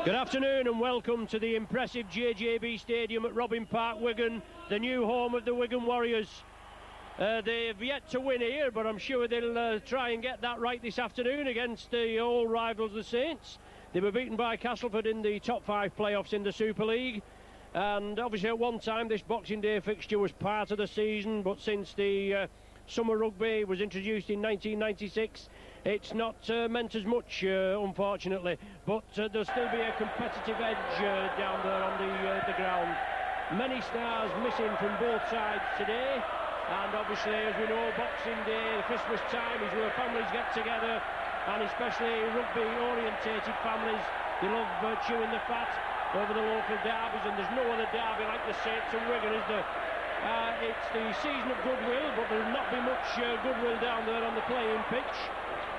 Good afternoon and welcome to the impressive JJB Stadium at Robin Park, Wigan, the new home of the Wigan Warriors. They've yet to win here, but I'm sure they'll try and get that right this afternoon against the old rivals, the Saints. They were beaten by Castleford in the top 5 playoffs in the Super League. And obviously at one time this Boxing Day fixture was part of the season, but since the summer rugby was introduced in 1996, it's not meant as much, unfortunately, but there'll still be a competitive edge down there on the ground. Many stars missing from both sides today, and obviously, as we know, Boxing Day, Christmas time is where families get together, and especially rugby-orientated families. They love chewing the fat over the local derbies, and there's no other derby like the Saints and Wigan, is there? It's the season of goodwill, but there'll not be much goodwill down there on the playing pitch.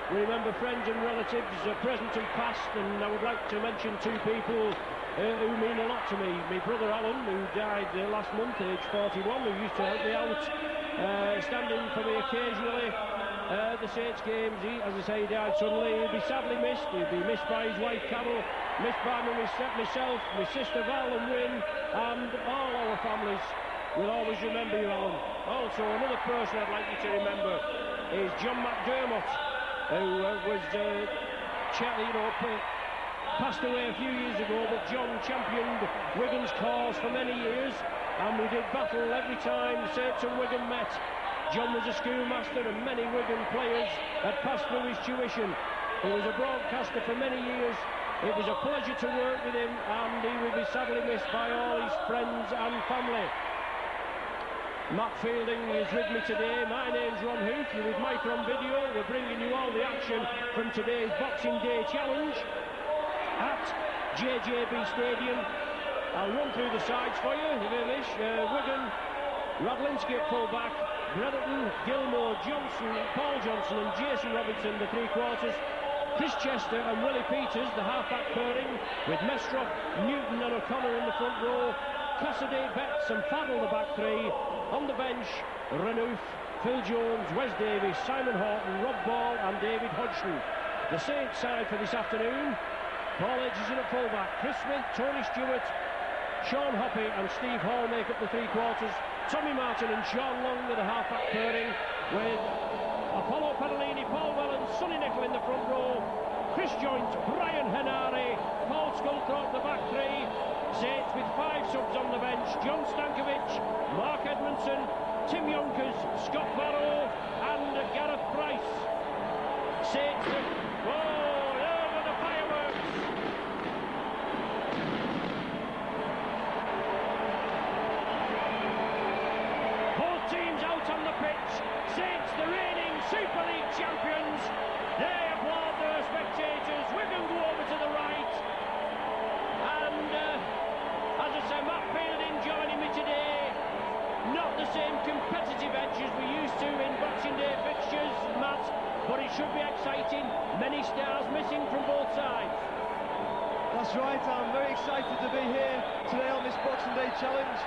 We remember friends and relatives, present and past, and I would like to mention 2 people who mean a lot to me. My brother Alan, who died last month, age 41, who used to help me out, standing for me occasionally. The Saints games, as I say, he died suddenly. He'll be sadly missed. He'll be missed by his wife Carol, missed by myself, my sister Val and Wynne, and all our families. We'll always remember you, Alan. Also, another person I'd like you to remember is John McDermott, who was, passed away a few years ago, but John championed Wigan's cause for many years, and we did battle every time Saints and Wigan met. John was a schoolmaster, and many Wigan players had passed through his tuition. He was a broadcaster for many years. It was a pleasure to work with him, and he will be sadly missed by all his friends and family. Matt Fielding is with me today. My name's Ron Hoof. You're with Micron Video. We're bringing you all the action from today's Boxing Day challenge at JJB Stadium. I'll run through the sides for you, if you wish. Wigan, Radlinski at full-back, Bretherton, Gilmore, Johnson, Paul Johnson and Jason Robinson, the 3-quarters. Chris Chester and Willie Peters, the half-back pairing, with Mestroff, Newton and O'Connor in the front row. Cassidy, Betts and Farrell, the back 3. On the bench, Renouf, Phil Jones, Wes Davies, Simon Horton, Rob Ball and David Hodgson. The Saints side for this afternoon: Paul Edgerton at full-back, Chris Smith, Tony Stewart, Sean Hoppy and Steve Hall make up the 3-quarters. Tommy Martin and Sean Long are the half-back pairing, with Apollo Padalini, Paul Wellens, Sonny Nicol in the front row, Chris Joint, Brian Henare, Paul Sculthorpe the back 3. Saints with 5 subs on the bench: John Stankovic, Mark Edmondson, Tim Yonkers, Scott Barrow and Gareth Price. Saints with... Oh, there were the fireworks! Both teams out on the pitch. Saints, the reigning Super League champions. They applaud their spectators. Wigan go over to the right. And as I say, Matt Fielding joining me today. Not the same competitive edge as we used to in Boxing Day fixtures, Matt, but it should be exciting. Many stars missing from both sides. That's right, I'm very excited to be here today on this Boxing Day challenge.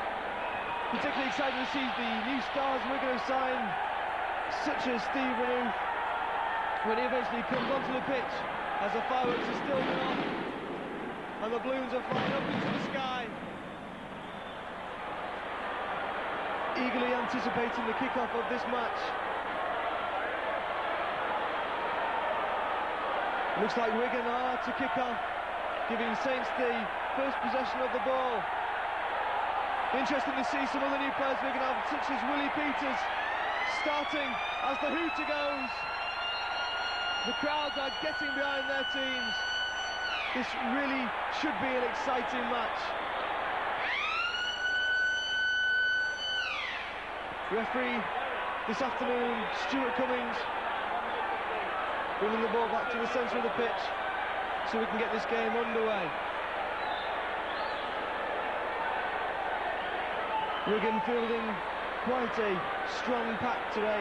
Particularly excited to see the new stars we're going to sign, such as Steve Renouf, when he eventually comes onto the pitch, as the fireworks are still going off and the balloons are flying up into the sky. Eagerly anticipating the kick-off of this match. Looks like Wigan are to kick off, giving Saints the first possession of the ball. Interesting to see some other new players Wigan have, such as Willie Peters, starting as the hooter goes. The crowds are getting behind their teams. This really should be an exciting match. Referee this afternoon, Stuart Cummings, bringing the ball back to the centre of the pitch so we can get this game underway. Wigan fielding quite a strong pack today,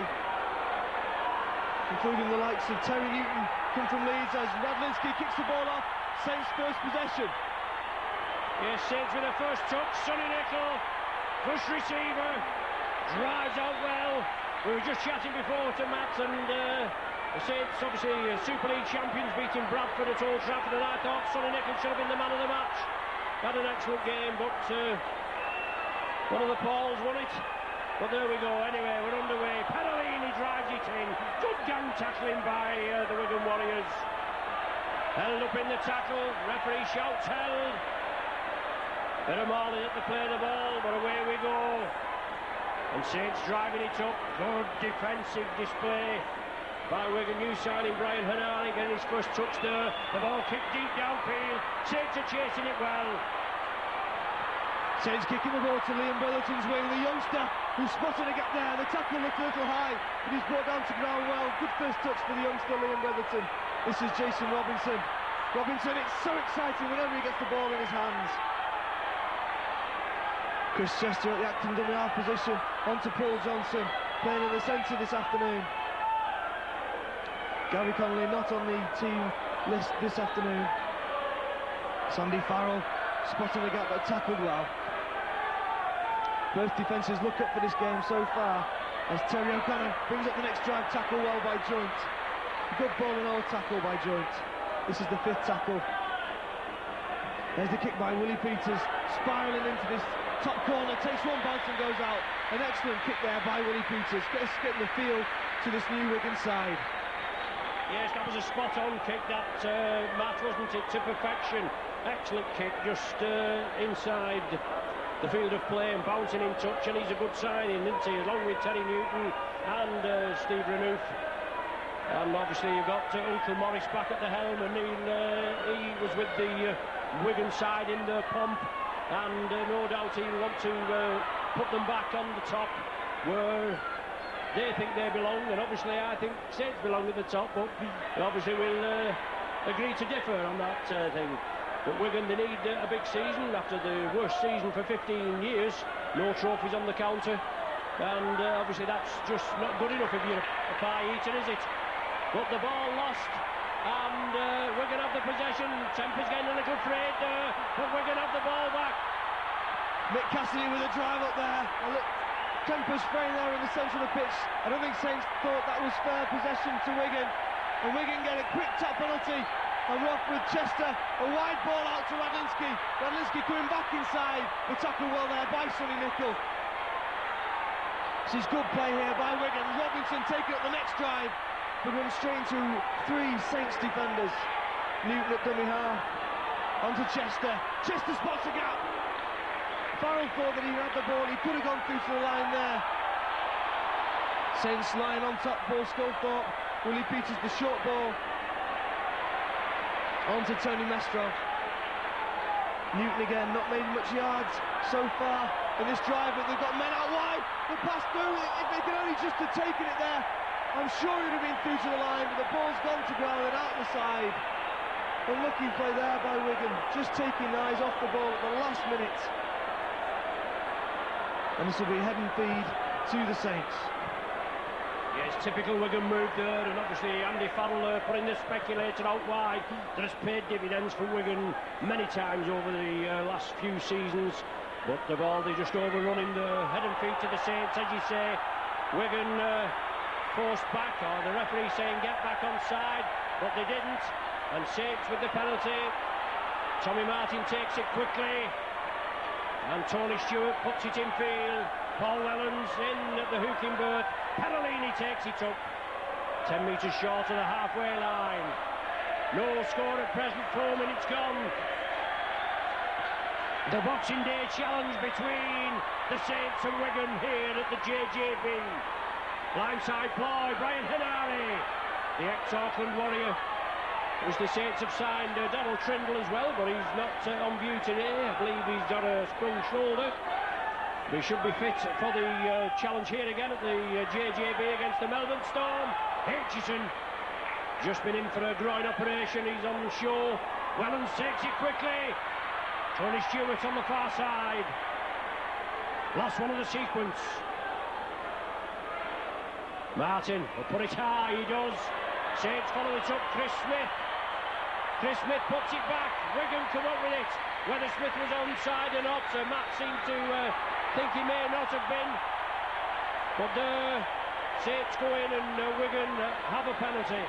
including the likes of Terry Newton, come from Leeds, as Radlinski kicks the ball off. Saints first possession. Yes, Saints with a first touch. Sonny Nicol, push receiver, drives out well. We were just chatting before to Matt, and The Saints, obviously, Super League champions, beating Bradford at Old Trafford, and I thought Sonny Nichols should have been the man of the match. Had an excellent game, but one of the Pauls won it. But there we go, anyway, we're underway. Perolini drives it in. Good gang tackling by the Wigan Warriors. Held up in the tackle, referee shouts held. Bit of Marley at the play of the ball, but away we go. And Saints driving it up. Good defensive display by Wigan. New signing Brian Henare getting his first touch there. The ball kicked deep downfield. Saints are chasing it well. Saints kicking the ball to Liam Billerton's wing. The youngster who spotted a gap there. The tackle looked a little high, but he's brought down to ground well. Good first touch for the youngster Liam Billerton. This is Jason Robinson. Robinson, it's so exciting whenever he gets the ball in his hands. Chris Chester at the acting dummy half position. On to Paul Johnson, playing in the centre this afternoon. Gary Connolly not on the team list this afternoon. Sandy Farrell spotting the gap but tackled well. Both defences look up for this game so far as Terry O'Connor brings up the next drive. Tackle well by Joint. Good ball and all tackle by Joint. This is the 5th tackle. There's the kick by Willie Peters, spiralling into this top corner, takes one bounce and goes out. An excellent kick there by Willie Peters, getting the feel to this new Wigan side. Yes, that was a spot-on kick, that match, wasn't it, to perfection. Excellent kick, just inside the field of play and bouncing in touch, and he's a good signing, isn't he, along with Terry Newton and Steve Renouf. And obviously you've got Uncle Morris back at the helm, and he was with the Wigan side in the pump, and no doubt he'll want to put them back on the top where they think they belong, and obviously I think Saints belong at the top, but obviously we'll agree to differ on that thing. But Wigan, they need a big season after the worst season for 15 years. No trophies on the counter, and obviously that's just not good enough if you're a pie eater, is it? But the ball lost, and Wigan have the possession. Temper's getting a little frayed there, but Wigan have the ball back. Mick Cassidy with a drive up there. And look, Temper's fraying there in the centre of the pitch. I don't think Saints thought that was fair possession to Wigan. And Wigan get a quick top penalty. And Roth with Chester, a wide ball out to Radlinski. Radlinski coming back inside. The tackle well there by Sonny Nicholl. This is good play here by Wigan. Robinson taking up the next drive, but runs straight into 3 Saints defenders. Newton at dummy half. On to Chester. Chester spots a gap. Farrell thought that he had the ball. He could have gone through to the line there. Saints lying on top. Ball Sculthorpe. Willie Peters the short ball. On to Tony Mestrov. Newton again, not made much yards so far in this drive, but they've got men out wide. The pass through, if they could only just have taken it there, I'm sure it would have been through to the line, but the ball's gone to ground and out the side. Unlucky play there by Wigan, just taking eyes off the ball at the last minute. And this will be head and feed to the Saints. Yes, typical Wigan move there, and obviously Andy Farrell putting the speculator out wide. That has paid dividends for Wigan many times over the last few seasons. But the ball, they just overrunning the head and feet to the Saints, as you say. Wigan forced back, or the referee saying get back on side, but they didn't. And Saints with the penalty. Tommy Martin takes it quickly, and Tony Stewart puts it in field. Paul Helens in at the hooking berth. Perolini takes it up 10 metres short of the halfway line. No score at present, 4 minutes gone. The Boxing Day challenge between the Saints and Wigan here at the JJB. Blindside ploy, Brian Henare, the ex-Auckland Warrior, which the Saints have signed Darryl Trindle as well, but he's not on view today. I believe he's got a sprung shoulder. He should be fit for the challenge here again at the JJB against the Melbourne Storm. Aitchison just been in for a groin operation. He's on the show. Wellens takes it quickly. Tony Stewart on the far side. Last one of the sequence. Martin will put it high. He does. Saints follow it up. Chris Smith. Chris Smith puts it back. Wigan come up with it. Whether Smith was onside or not, Matt seemed to think he may not have been. But Saints go in and Wigan have a penalty.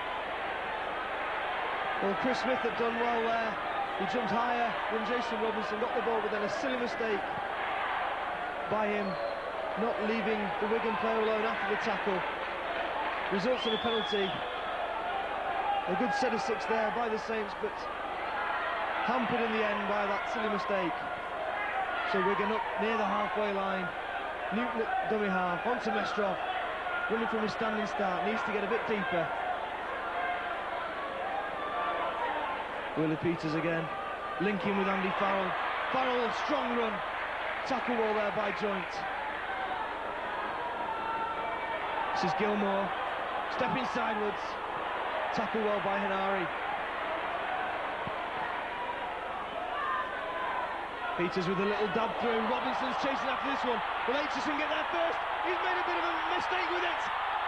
Well, Chris Smith had done well there. He jumped higher than Jason Robinson, got the ball, but then a silly mistake by him, not leaving the Wigan player alone after the tackle. Results in a penalty. A good set of 6 there by the Saints, but hampered in the end by that silly mistake. So Wigan up near the halfway line. Newton at dummy half, onto Mestrov, running from a standing start, needs to get a bit deeper. Willie Peters again, linking with Andy Farrell. Farrell, a strong run, tackle wall there by Joint. This is Gilmore, stepping sidewards, tackle well by Henare. Peters with a little dab through, Robinson's chasing after this one. Will Aitchison get there first? He's made a bit of a mistake with it,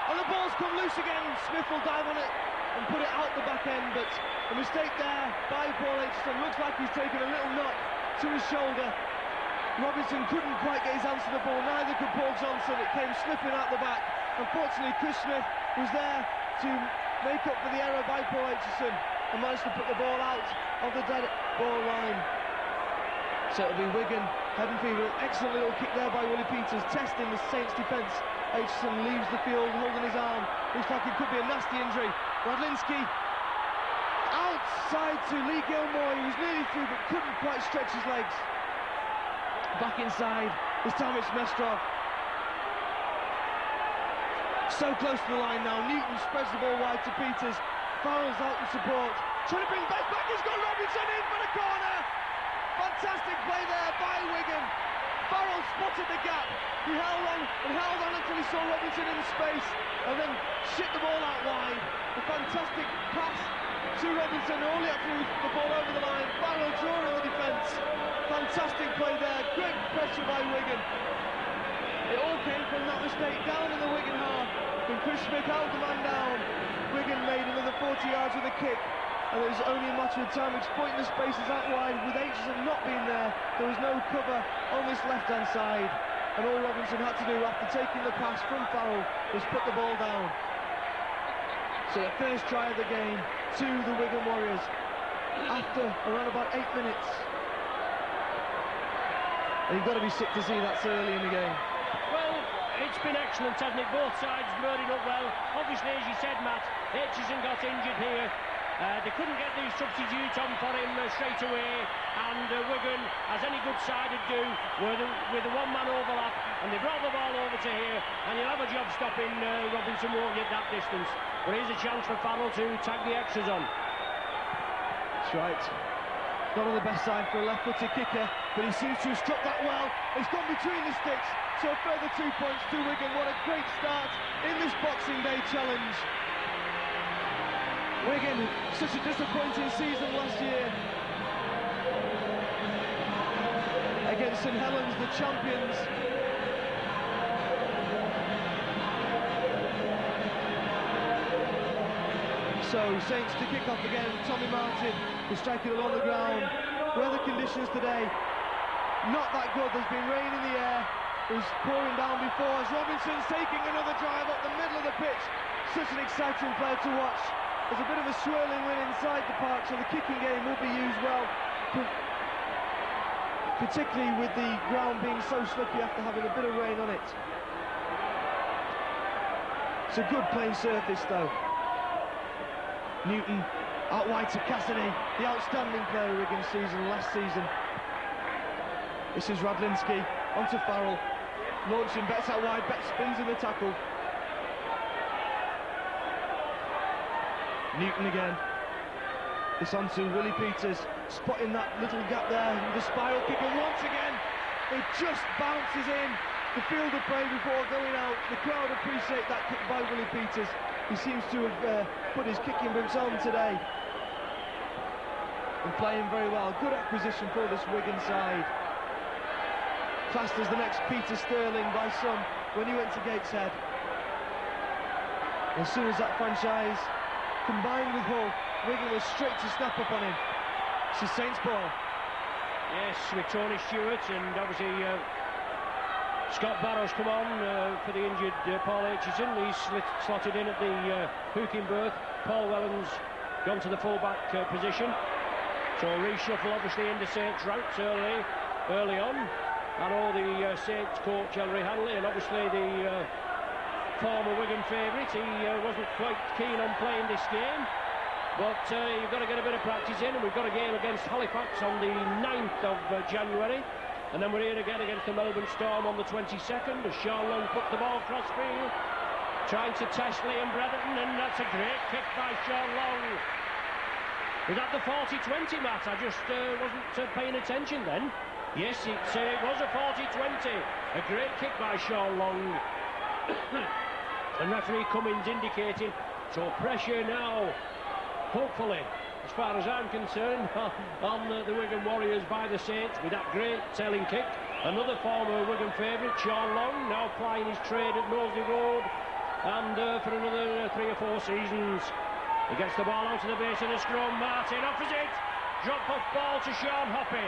and the ball's come loose again. Smith will dive on it and put it out the back end, but a mistake there by Paul Aitchison. Looks like he's taken a little knock to his shoulder. Robinson couldn't quite get his hands to the ball, neither could Paul Johnson. It came slipping out the back. Unfortunately, Chris Smith was there to make up for the error by Paul Aitchison and managed to put the ball out of the dead ball line. So it'll be Wigan heading for an excellent little kick there by Willie Peters, testing the Saints defence. Aitchison leaves the field holding his arm. Looks like it could be a nasty injury. Radlinski outside to Lee Gilmore. He was nearly through but couldn't quite stretch his legs. Back inside. This time it's Mestrov. So close to the line now. Newton spreads the ball wide to Peters. Farrell's out in support. Trying to bring back. He's got Robinson in for the corner. Fantastic play there by Wigan. Farrell spotted the gap. He held on until he saw Robinson in space and then shipped the ball out wide. A fantastic pass to Robinson. All he had to do was the ball over the line. Farrell drawing the defence. Fantastic play there. Great pressure by Wigan. It all came from that mistake down in the Wigan half. When Chris Smith held the man down, Wigan made another 40 yards with a kick. And it was only a matter of time exploiting the spaces out wide. With Aitchison not being there was no cover on this left-hand side. And all Robinson had to do after taking the pass from Farrell was put the ball down. So the first try of the game to the Wigan Warriors after around about 8 minutes. And you've got to be sick to see that so early in the game. Well, it's been excellent, hasn't it? Both sides loading up well. Obviously, as you said, Matt, Aitchison got injured here. They couldn't get the substitute on for him straight away, and Wigan, as any good side would do, with a one-man overlap, and they brought the ball over to here, and you'll have a job stopping Robinson, won't you, at that distance. But here's a chance for Farrell to tag the extras on. That's right. Not on the best side for a left-footed kicker, but he seems to have struck that well. It's gone between the sticks, so a further 2 points to Wigan. What a great start in this Boxing Day challenge. Wigan, such a disappointing season last year. Against St Helens, the champions. So, Saints to kick off again. Tommy Martin will strike it along the ground. Weather conditions today, not that good. There's been rain in the air. It was pouring down before as Robinson's taking another drive up the middle of the pitch. Such an exciting player to watch. There's a bit of a swirling wind inside the park, so the kicking game will be used well, particularly with the ground being so slippy after having a bit of rain on it. It's a good playing surface though. Newton out wide to Cassidy, the outstanding player of Wigan season last season. This is Radlinski onto Farrell, launching Betts out wide, Betts spins in the tackle. Newton again. This on to Willie Peters, spotting that little gap there with the spiral kick, and once again it just bounces in the field of play before going out. The crowd appreciate that kick by Willie Peters. He seems to have put his kicking boots on today and playing very well. Good acquisition for this Wigan side. Classed as the next Peter Sterling by some when he went to Gateshead. As soon as that franchise combined with Hull, Wigan was straight to snap up on him. This is Saints ball. Yes, with Tony Stewart, and obviously Scott Barrow's come on for the injured Paul Aitchison. He's slotted in at the hooking berth. Paul Helens gone to the full-back position. So reshuffle obviously into Saints ranks early on. And all the Saints coach Ellery Hanley, and obviously the former Wigan favourite. He wasn't quite keen on playing this game. But you've got to get a bit of practice in, and we've got a game against Halifax on the 9th of January. And then we're here again against the Melbourne Storm on the 22nd, as Sean Long puts the ball cross field, trying to test Liam Bretherton, and that's a great kick by Sean Long. Was that the 40-20, Matt? I just wasn't paying attention then. Yes, it was a 40-20. A great kick by Sean Long. And referee Cummins indicating, so pressure now, hopefully, as far as I'm concerned, on the Wigan Warriors by the Saints with that great tailing kick. Another former Wigan favourite, Sean Long, now plying his trade at Knowsley Road, and for another 3 or 4 seasons. He gets the ball out to the base of the scrum. Martin offers it. Drop-off ball to Sean Hoppy.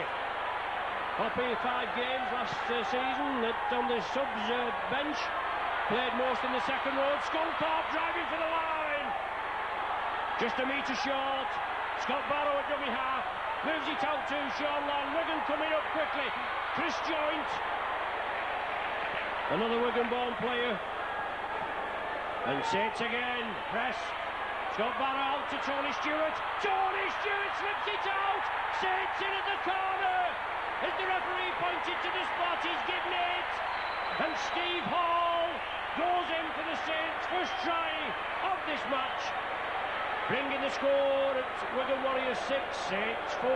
Hoppy, 5 games last season on the subs bench. Played most in the second row. Sculthorpe driving for the line. Just a metre short. Scott Barrow at dummy half. Moves it out to Sean Long. Wigan coming up quickly. Chris Joint. Another Wigan-born player. And Saints again. Press. Scott Barrow out to Tony Stewart. Tony Stewart slips it out. Saints in at the corner. As the referee pointed to the spot, he's given it. And Steve Hall goes in for the Saints' first try of this match. Bringing the score at Wigan Warriors 6, Saints 4.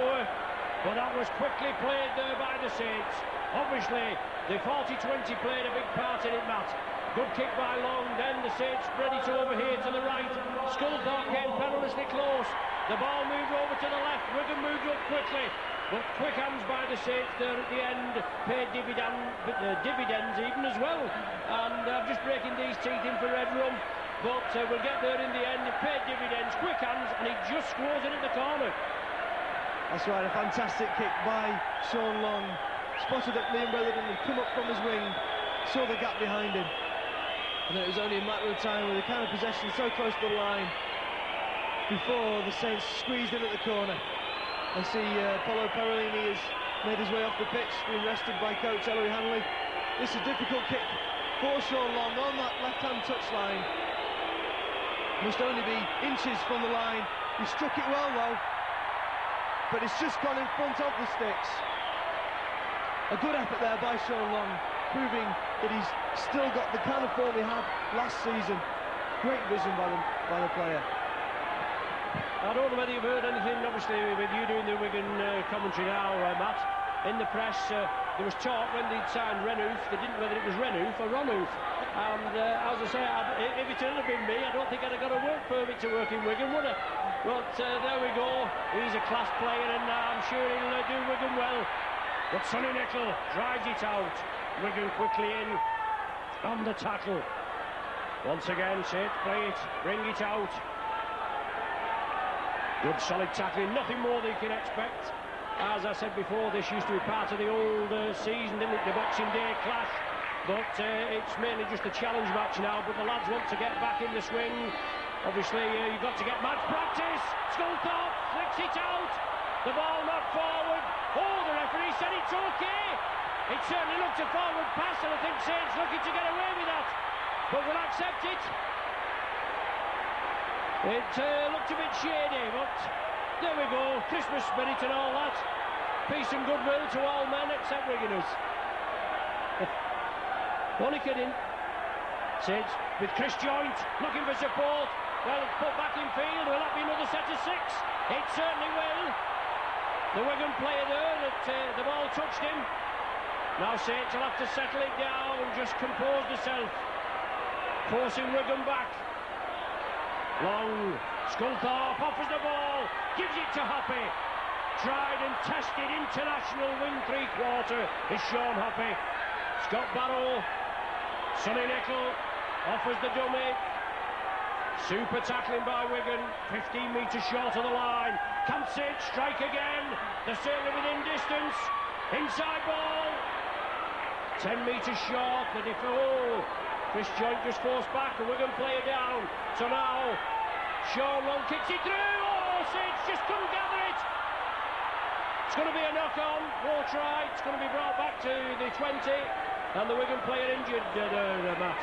But that was quickly played there by the Saints. Obviously, the 40-20 played a big part in it, Matt. Good kick by Long, then the Saints spread it over here to the right. Sculthorpe came perilously close. The ball moved over to the left. Wigan moved up quickly. But quick hands by the Saints there at the end paid dividends even as well. And I'm just breaking these teeth in for red rum. But we'll get there in the end. It paid dividends, quick hands, and he just scores it at the corner. That's right, a fantastic kick by Sean Long. Spotted that Liam Bretherton had come up from his wing, saw the gap behind him. And it was only a matter of time with the kind of possession so close to the line before the Saints squeezed in at the corner. I see Paulo Perolini has made his way off the pitch, being rested by coach Ellery Hanley. This is a difficult kick for Sean Long on that left-hand touchline. Must only be inches from the line. He struck it well though, but it's just gone in front of the sticks. A good effort there by Sean Long, proving that he's still got the kind of form he had last season. Great vision by the player. I don't know whether you've heard anything, obviously, with you doing the Wigan commentary now, Matt. In the press, there was talk when they'd signed Renouf, they didn't know whether it was Renouf or Ronouf. And as I say, if it had been me, I don't think I'd have got a work permit to work in Wigan, would I? But there we go. He's a class player, and I'm sure he'll do Wigan well. But Sonny Nicol drives it out. Wigan quickly in on the tackle. Once again, Saints play it, bring it out. Good solid tackling, nothing more than you can expect. As I said before, this used to be part of the old season, didn't it? The Boxing Day clash. But it's mainly just a challenge match now, but the lads want to get back in the swing. Obviously, you've got to get match practice. Sculthorpe flicks it out. The ball knocked forward. Oh, the referee said it's okay. It certainly looked a forward pass, and I think Saints looking to get away with that. But we'll accept it. It looked a bit shady, but there we go. Christmas spirit and all that. Peace and goodwill to all men except Wiganers. Only kidding. Saints with Chris Joint looking for support. Well, put back in field. Will that be another set of 6? It certainly will. The Wigan player there, that the ball touched him. Now Saints will have to settle it down and just compose themselves. Forcing Wigan back. Long. Sculthorpe offers the ball. Gives it to Hoppy. Tried and tested international wing 3/4 is Sean Hoppy. Scott Barrow. Sonny Nicol offers the dummy. Super tackling by Wigan. 15 metres short of the line. Can Saints strike again? They're certainly within distance. Inside ball. 10 metres short. Chris Joint just forced back, and Wigan play it down. So now Sean Long kicks it through. Oh, Saints just couldn't gather it. It's going to be a knock-on. Won't try. It's going to be brought back to the 20, and the Wigan player injured. Matt.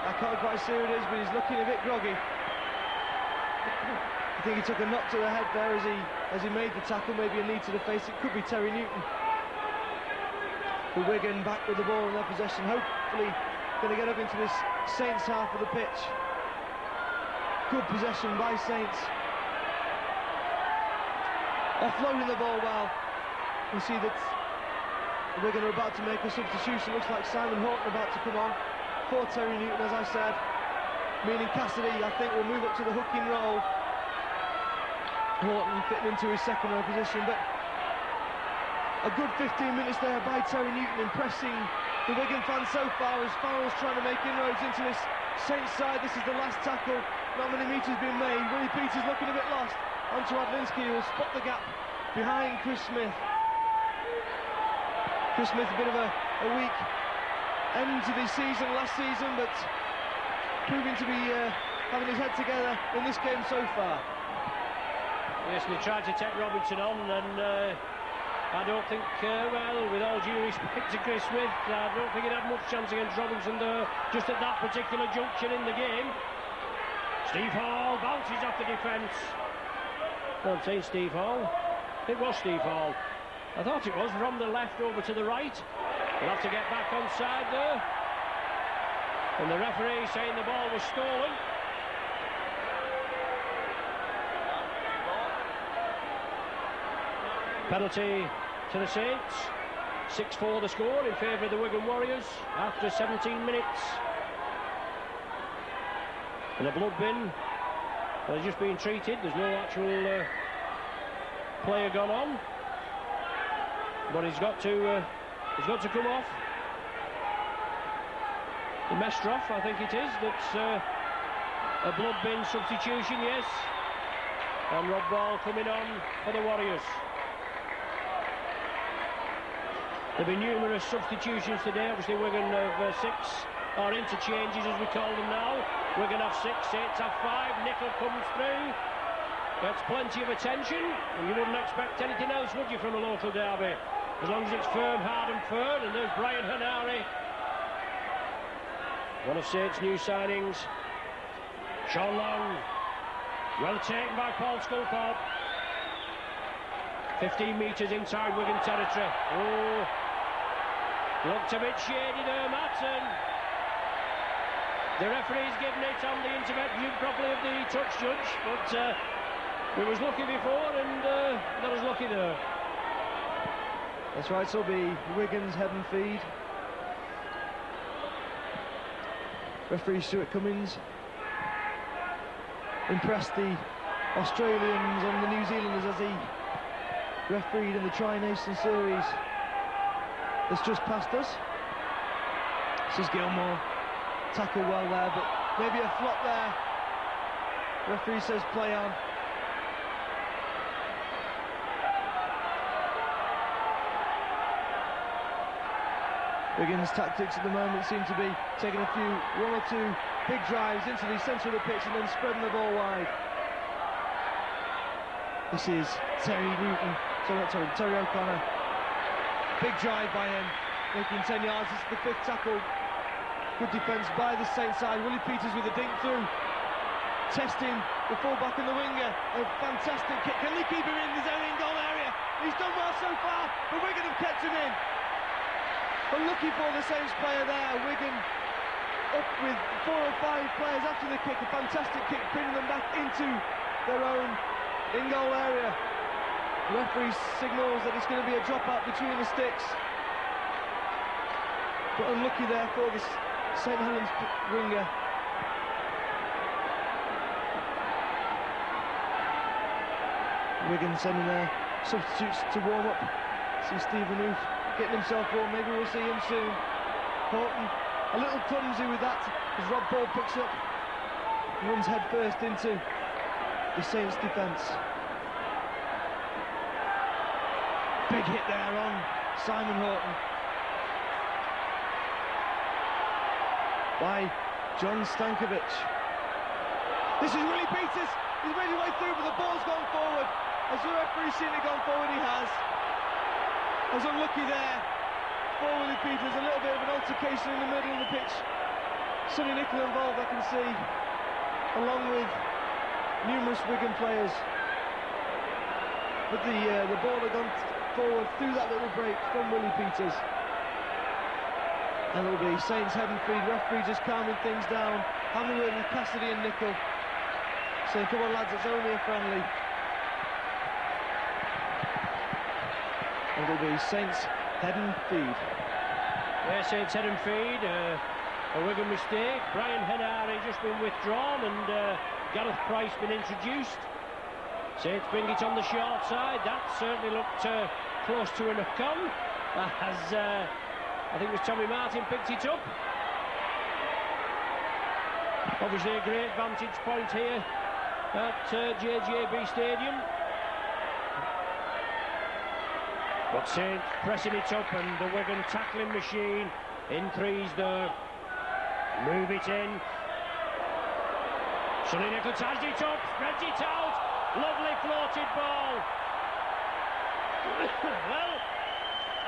I can't quite see who it is, but he's looking a bit groggy. I think he took a knock to the head there as he made the tackle, maybe a knee to the face. It could be Terry Newton. The Wigan back with the ball in their possession, hopefully going to get up into this Saints half of the pitch. Good possession by Saints. Offloading the ball well. You see that Wigan are about to make a substitution. Looks like Simon Horton about to come on for Terry Newton, as I said. Meaning Cassidy, I think, will move up to the hooking role. Horton fitting into his second row position, but a good 15 minutes there by Terry Newton, impressing the Wigan fans so far as Farrell's trying to make inroads into this Saints side. This is the last tackle, not many metres being made. Willie Peters looking a bit lost. Onto Adlinski, who will spot the gap behind Chris Smith. Chris Smith, a bit of a weak end to the season last season, but proving to be having his head together in this game so far. Yes, they tried to take Robinson on, and I don't think, well, with all due respect to Chris Smith, I don't think he'd had much chance against Robinson there, just at that particular junction in the game. Steve Hall bounces off the defence. I'm saying Steve Hall. It was Steve Hall. I thought it was from the left over to the right. We'll have to get back on side there. And the referee saying the ball was stolen. Penalty to the Saints. 6-4 the score in favour of the Wigan Warriors after 17 minutes. And a blood bin has just been treated. There's no actual player gone on, but he's got to come off. The Mestroff, I think it is. That's a blood bin substitution, yes. And Rob Ball coming on for the Warriors. There have been numerous substitutions today. Obviously Wigan have 6, or interchanges as we call them now. Wigan have 6, Saints have 5. Nickel comes through, gets plenty of attention, and you wouldn't expect anything else, would you, from a local derby? As long as it's firm, hard and fair. And there's Brian Hanari, one of Saints' new signings. Sean Long, well taken by Paul Sculthorpe. 15 metres inside Wigan territory. Oh, looked a bit shady there, Matt, and the referee's given it on the intervention properly of the touch judge, but we was lucky before and not as lucky there. That's right, so it'll be Wigan's head and feed. Referee Stuart Cummins impressed the Australians and the New Zealanders as he refereed in the Tri-Nation Series that's just passed us. This is Gilmore, tackle well there, but maybe a flop there. Referee says play on. Wigan's tactics at the moment seem to be taking one or two big drives into the centre of the pitch and then spreading the ball wide. This is Terry O'Connor. Big drive by him, making 10 yards. This is the 5th tackle. Good defence by the Saints side. Willie Peters with a dink through. Testing the full-back and the winger. A fantastic kick. Can they keep him in his own goal area? He's done well so far, but Wigan have kept him in. Unlucky for the Saints player there. Wigan up with 4 or 5 players after the kick. A fantastic kick, bringing them back into their own in-goal area. The referee signals that it's going to be a dropout between the sticks. But unlucky there for the St Helens winger. Wigan sending their substitutes to warm up. See Stephen Oof getting himself warm. Maybe we'll see him soon. Horton a little clumsy with that as Rob Ball picks up and runs head first into the Saints defence. Big hit there on Simon Horton. by John Stankovic. This is Willie Peters. He's made his way through, but the ball's gone forward. Has the referee seen it gone forward? He has. I was unlucky there for Willie Peters. A little bit of an altercation in the middle of the pitch. Sonny Nicholl involved, I can see, along with numerous Wigan players. But the ball had gone forward through that little break from Willie Peters. And it'll be Saints head and feed. Referee just calming things down. Having a word with Cassidy and Nicholl, saying, come on lads, it's only a friendly. And it'll be Saints head and feed. Yeah, Saints head and feed. A Wigan mistake. Brian Henare just been withdrawn and Gareth Price been introduced. Saints bring it on the short side. That certainly looked close to a knock-on, as I think it was Tommy Martin picked it up. Obviously a great vantage point here at JJB Stadium. But Saints pressing it up, and the Wigan tackling machine in threes there. Move it in. Sonny Nicholl ties it up, spreads it out. Lovely floated ball. Well,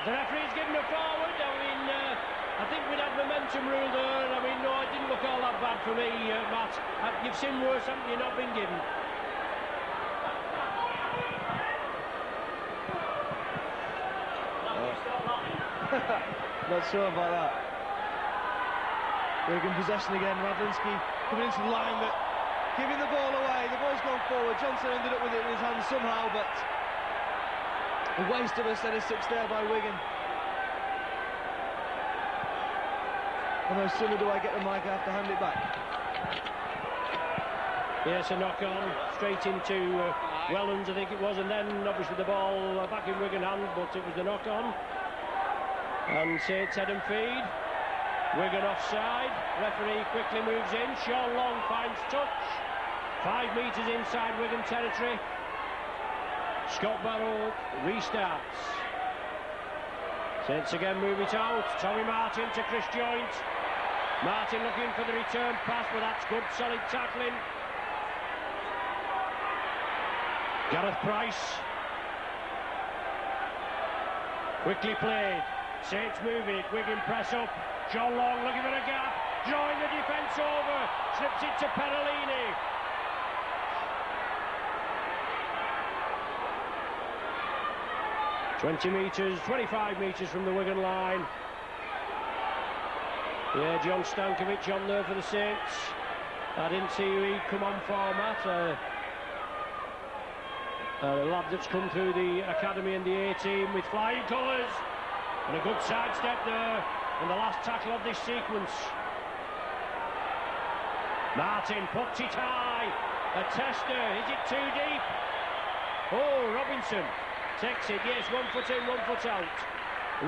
the referee's given a forward. I mean, I think we'd had momentum rule there. I mean, no, it didn't look all that bad for me, Matt. You've seen worse, haven't you? Not been given. Not sure about that. Wigan possession again. Radlinski coming into the line, but giving the ball away. The ball's gone forward. Johnson ended up with it in his hands somehow, but a waste of a set of six there by Wigan. And no sooner do I get the mic, I have to hand it back. Yes, a knock-on straight into Helens, I think it was, and then obviously the ball back in Wigan hands, but it was the knock-on. And Saints head and feed. Wigan offside. Referee quickly moves in. Sean Long finds touch. 5 metres inside Wigan territory. Scott Barrow restarts. Saints again move it out. Tommy Martin to Chris Joynt. Martin looking for the return pass, but that's good solid tackling. Gareth Price. Quickly played. Saints moving it. Wigan press up. Sean Long looking for a gap. Drawing the defence over. Slips it to Perellini. (20 metres, 25 metres from the Wigan line. Yeah, John Stankovic on there for the Saints. I didn't see who he'd come on for, Matt. A lad that's come through the academy and the A-team with flying colours. And a good sidestep there in the last tackle of this sequence. Martin puts it high. A tester. Is it too deep? Oh, Robinson takes it. Yes, 1 foot in, 1 foot out.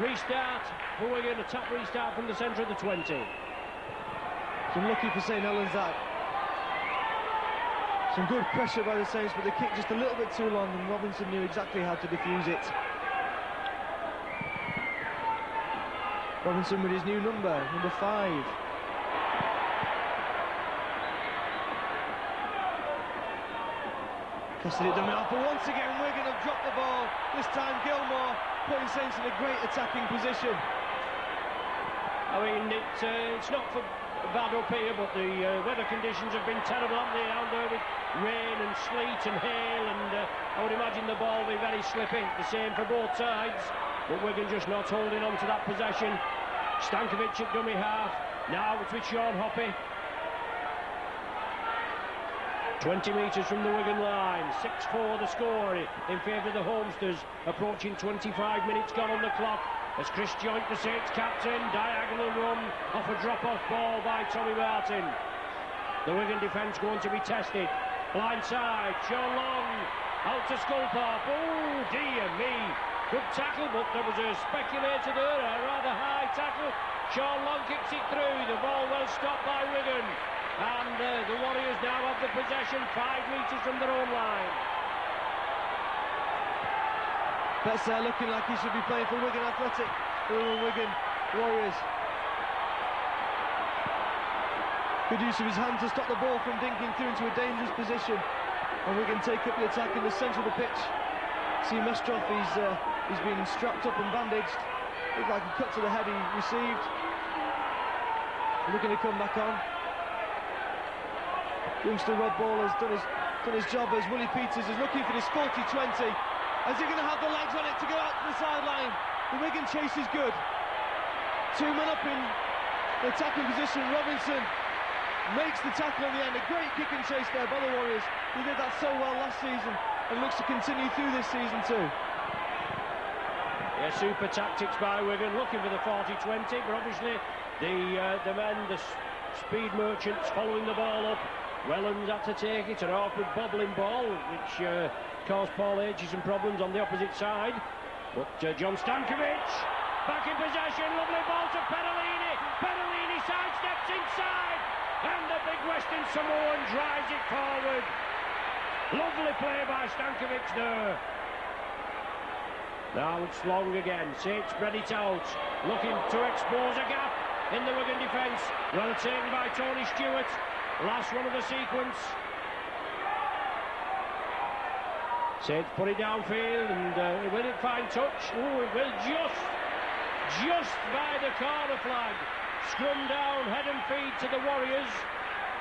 Restart for Wigan. A top restart from the centre of the 20. It's unlucky for St Helens that. Some good pressure by the Saints, but the kick just a little bit too long, and Robinson knew exactly how to defuse it. Robinson with his new number 5. Cassidy done it off, but once again Wigan have dropped the ball. This time Gilmore putting Saints in a great attacking position. I mean, it's not for bad up here, but the weather conditions have been terrible, haven't they, down there with rain and sleet and hail, and I would imagine the ball will be very slippy. The same for both sides. But Wigan just not holding on to that possession. Stankovic at dummy half. Now it's with Sean Hoppy. 20 metres from the Wigan line. 6-4 the score in favour of the Homesters. Approaching 25 minutes gone on the clock. As Chris Joynt, the Saints captain, diagonal run off a drop-off ball by Tommy Martin. The Wigan defence going to be tested. Blind side, Sean Long out to Sculthorpe. Oh dear me. Good tackle, but there was a speculator there, a rather high tackle. Sean Long kicks it through, the ball well stopped by Wigan. And the Warriors now have the possession 5 metres from their own line. Betts looking like he should be playing for Wigan Athletic, for Wigan Warriors. Good use of his hand to stop the ball from dinking through into a dangerous position. And Wigan take up the attack in the centre of the pitch. See Mestrov, he's been strapped up and bandaged. Looked like a cut to the head he received. Looking to come back on. Youngster Rob Ball has done his job as Willie Peters is looking for this 40-20. Is he going to have the legs on it to go out to the sideline? The Wigan chase is good. 2 men up in the attacking position. Robinson makes the tackle at the end. A great kick and chase there by the Warriors. He did that so well last season and looks to continue through this season too. Yeah, super tactics by Wigan, looking for the 40-20, but obviously the men, the speed merchants, following the ball up. Helens had to take it, an awkward bobbling ball, which caused Paul H some problems on the opposite side. But John Stankovic, back in possession, lovely ball to Perellini. Perellini sidesteps inside, and the big Western Samoan drives it forward. Lovely play by Stankovic there. Now it's long again. Saints spread it out, looking to expose a gap in the Wigan defence. Well taken by Tony Stewart. Last one of the sequence. Saints put it downfield, and will it find touch? Oh, it will just by the corner flag. Scrum down, head and feet to the Warriors.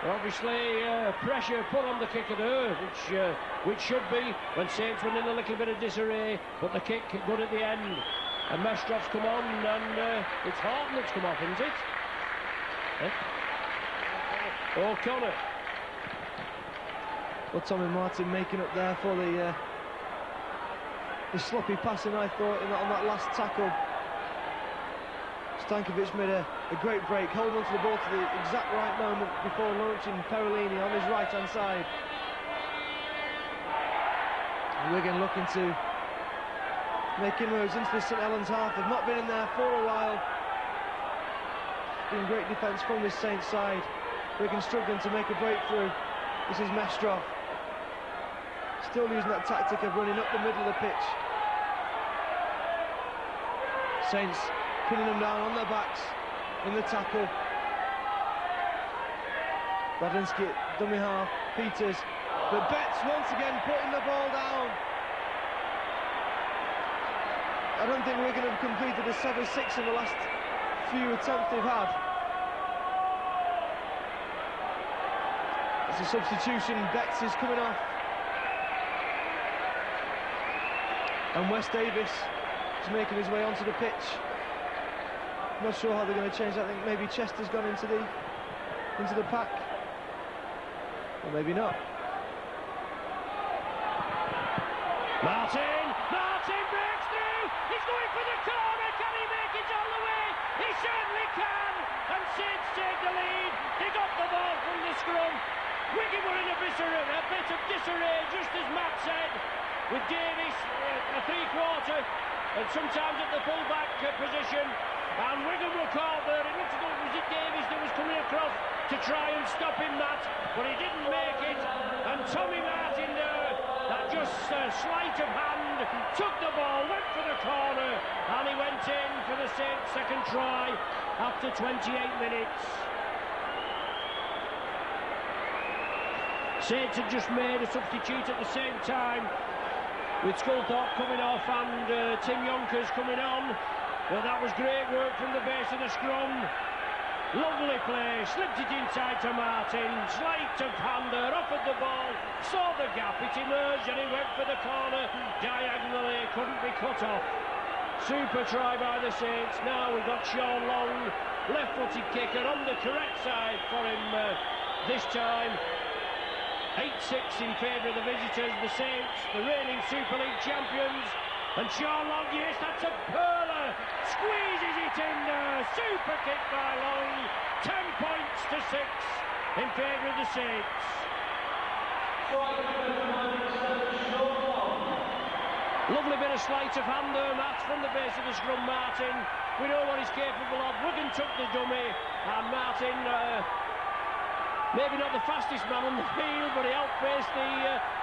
Obviously, pressure put on the kicker there, which should be when Saints were in a little bit of disarray, but the kick good at the end. And Mestrov's come on, and it's Horton that's come off, isn't it? O'Connor. Well, Tommy Martin making up there for the sloppy passing, I thought, on that last tackle. Stankovic made a great break, holding onto the ball to the exact right moment before launching Perellini on his right-hand side. Wigan looking to make inroads into the St Helens half. They've not been in there for a while. Been great defence from this Saints side. Wigan struggling to make a breakthrough. This is Mestrov. Still using that tactic of running up the middle of the pitch. Saints pinning them down on their backs in the tackle. Badinski, dummy half, Peters. But Betts once again putting the ball down. I don't think Wigan have completed a 7-6 in the last few attempts they've had. It's a substitution, Betts is coming off. And Wes Davis is making his way onto the pitch. I'm not sure how they're going to change that. I think maybe Chester's gone into the pack. Or maybe not. Martin breaks through. He's going for the corner. Can he make it all the way? He certainly can. And Saints take the lead. They got the ball from the scrum. Wigan were in a bit of disarray, just as Matt said, with Davis a three-quarter and sometimes at the full-back position. And Wigan were caught there. It looked as though it was Davis that was coming across to try and stop him, Matt, but he didn't make it. And Tommy Martin there, that just sleight of hand, took the ball, went for the corner, and he went in for the second try after 28 minutes. Saints had just made a substitute at the same time, with Sculthorpe coming off and Tim Yonkers coming on. Well, that was great work from the base of the scrum. Lovely play, slipped it inside to Martin, sleight of hand there, offered the ball, saw the gap, it emerged and he went for the corner, diagonally, couldn't be cut off. Super try by the Saints. Now we've got Sean Long, left-footed kicker on the correct side for him this time. 8-6 in favour of the visitors, the Saints, the reigning Super League champions. And Sean Long, yes, that's a pearler, squeezes it in there, super kick by Long, 10 points to 6 in favour of the Saints. Lovely bit of sleight of hand there, Matt, from the base of the scrum, Martin. We know what he's capable of. Wigan took the dummy, and Martin, maybe not the fastest man on the field, but he outpaced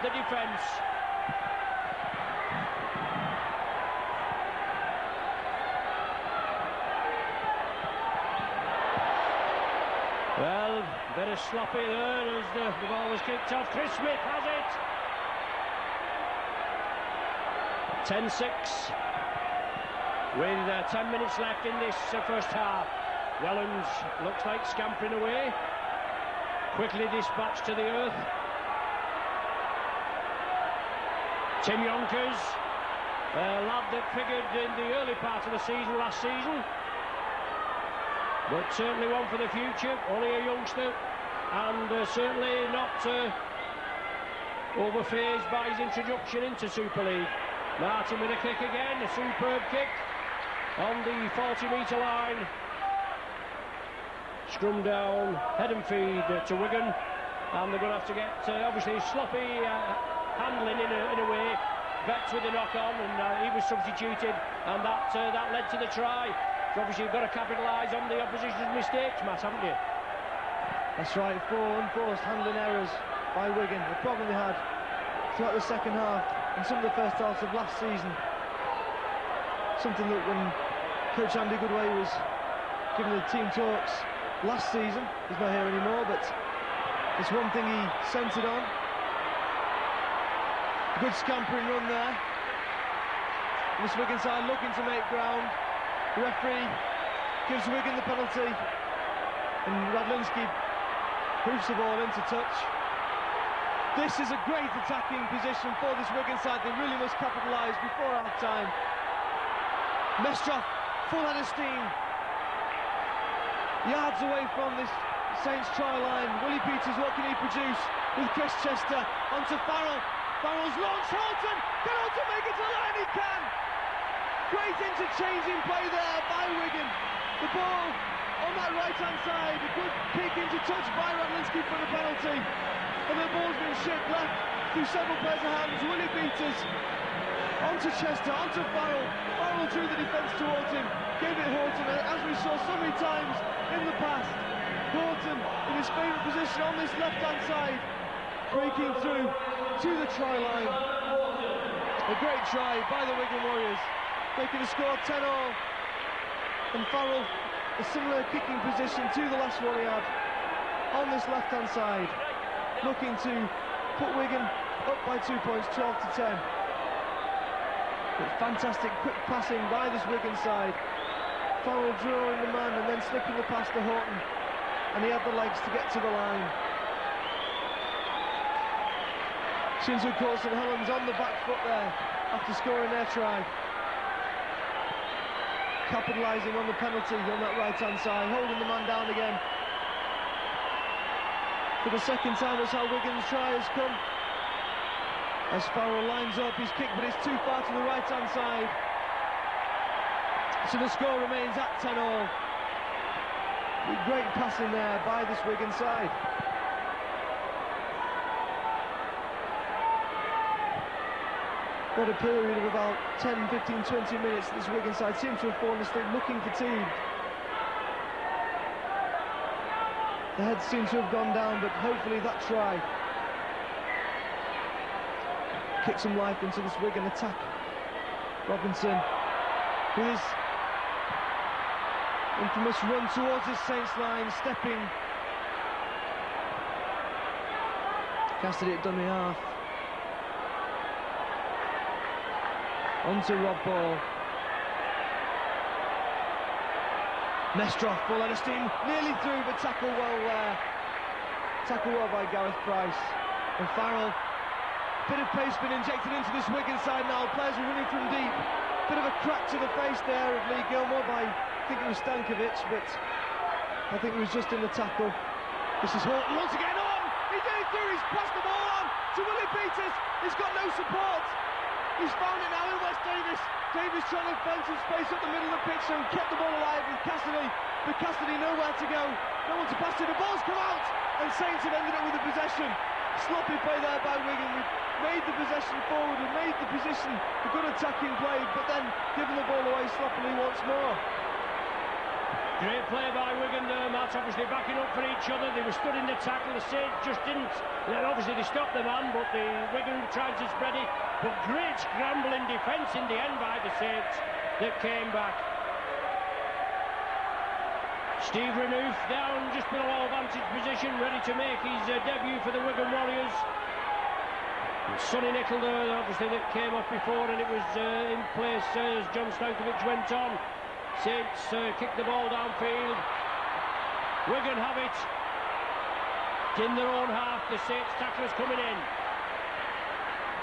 the defence. Well, Bit of sloppy there as the ball was kicked off. Chris Smith has it. 10-6 with 10 minutes left in this first half. Helens looks like scampering away. Quickly dispatched to the earth. Tim Yonkers, a lad that figured in the early part of the season last season, but certainly one for the future, only a youngster, and certainly not overphased by his introduction into Super League. Martin with a kick again, a superb kick on the 40-metre line. Scrum down, head and feed to Wigan, and they're going to have to get obviously sloppy handling in a way. Betts with a knock on, and he was substituted, and that led to the try. So obviously you've got to capitalise on the opposition's mistakes, Matt, haven't you? That's right, 4 unforced handling errors by Wigan. The problem they had throughout the second half and some of the first halves of last season. Something that when Coach Andy Goodway was giving the team talks last season, he's not here anymore, but it's one thing he centred on. Good scampering run there. This Wigan side looking to make ground. The referee gives Wigan the penalty, and Radlinski hooves the ball into touch. This is a great attacking position for this Wigan side. They really must capitalise before half-time. Mestrov, full head of steam. Yards away from this Saints try line. Willie Peters, what can he produce? With Chris Chester onto Farrell. Farrell's launched. Horton! Can Horton make it to the line? He can! Great interchanging play there by Wigan. The ball on that right-hand side. A good kick into touch by Radlinski for the penalty. And the ball's been shipped left through several pairs of hands. Willie Peters onto Chester, onto Farrell. Farrell drew the defence towards him. Gave it Horton, as we saw so many times in the past. Horton in his favourite position on this left-hand side. Breaking through to the try line. A great try by the Wigan Warriors. Making the score 10-all. And Farrell, a similar kicking position to the last one he had on this left-hand side. Looking to put Wigan up by 2 points, 12-10. But fantastic quick passing by this Wigan side. Farrell drawing the man and then slipping the pass to Horton. And he had the legs to get to the line. Shinzu Coulson Helens on the back foot there after scoring their try. Capitalising on the penalty on that right-hand side, holding the man down again. For the second time, that's how Wigan's try has come. As Farrell lines up his kick, but it's too far to the right-hand side. So the score remains at 10-all. Great passing there by this Wigan side. What a period of about 10, 15, 20 minutes this Wigan side seems to have fallen asleep, looking fatigued. The heads seem to have gone down, but hopefully that try kicks some life into this Wigan attack. Robinson with his infamous run towards his Saints line, stepping. Casted it dummy half. Onto Rob Ball. Mestrov, full head of steam, nearly through, but tackle well there. Tackle well by Gareth Price. And Farrell, bit of pace been injected into this Wigan side now. Players are running from deep. Bit of a crack to the face there of Lee Gilmore by, I think it was Stankovic, but I think it was just in the tackle. This is Horton once again on. He's in it through, he's passed the ball on to Willie Peters. He's got no support. He's found it now in West Davis. Davis trying to find some space up the middle of the pitch and kept the ball alive with Cassidy. But Cassidy nowhere to go. No one to pass to. The ball's come out and Saints have ended up with the possession. Sloppy play there by Wigan. We've made the possession forward and made the position a good attacking play, but then given the ball away sloppily once more. Great play by Wigan there, Matt, obviously backing up for each other. They were stood in the tackle, the Saints just didn't. Obviously they stopped the man, but the Wigan tried to spread it. But great scrambling defence in the end by the Saints that came back. Steve Renouf down just below our vantage position, ready to make his debut for the Wigan Warriors. Sonny Nicol there, obviously, that came off before, and it was in place as John Stankovic went on. Saints kicked the ball downfield. Wigan have it. In their own half, the Saints tacklers coming in.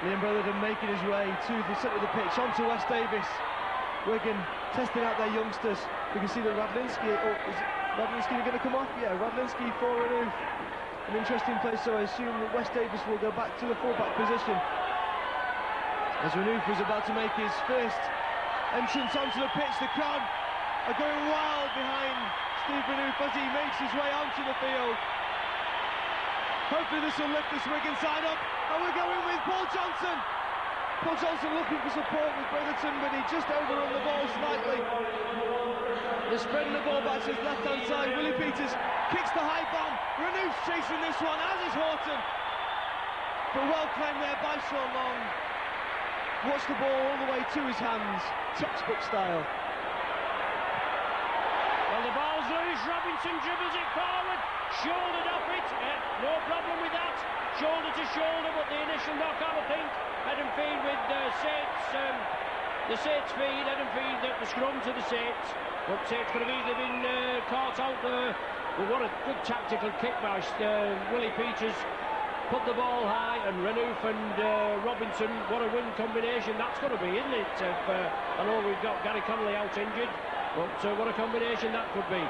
Liam Brotherton making his way to the centre of the pitch, onto Wes Davis. Wigan testing out their youngsters. We can see that Radlinski, is Radlinski going to come off? Yeah, Radlinski for Renouf. An interesting place, so I assume that Wes Davis will go back to the full-back position. As Renouf was about to make his first entrance onto the pitch, the crowd are going wild behind Steve Renouf as he makes his way onto the field. Hopefully this will lift this Wigan side up, and we're going with Paul Johnson. Paul Johnson looking for support with Brotherton, but he just overrun the ball slightly. They're spreading the ball back to his left-hand side. Willie Peters kicks the high bomb. Renouf's chasing this one, as is Horton. But well claimed there by Sean Long. Watch the ball all the way to his hands, textbook style. Well, the ball's loose. Robinson dribbles it forward, shouldered off it. No problem with that. Shoulder to shoulder, but the initial knock-on, I think, head and feed with Saints. The Saints feed, head and feed the scrum to the Saints. But Saints could have easily been caught out there. But what a good tactical kick by Willie Peters. Put the ball high, and Renouf and Robinson, what a win combination that's going to be, isn't it? I know we've got Gary Connolly out injured, but what a combination that could be.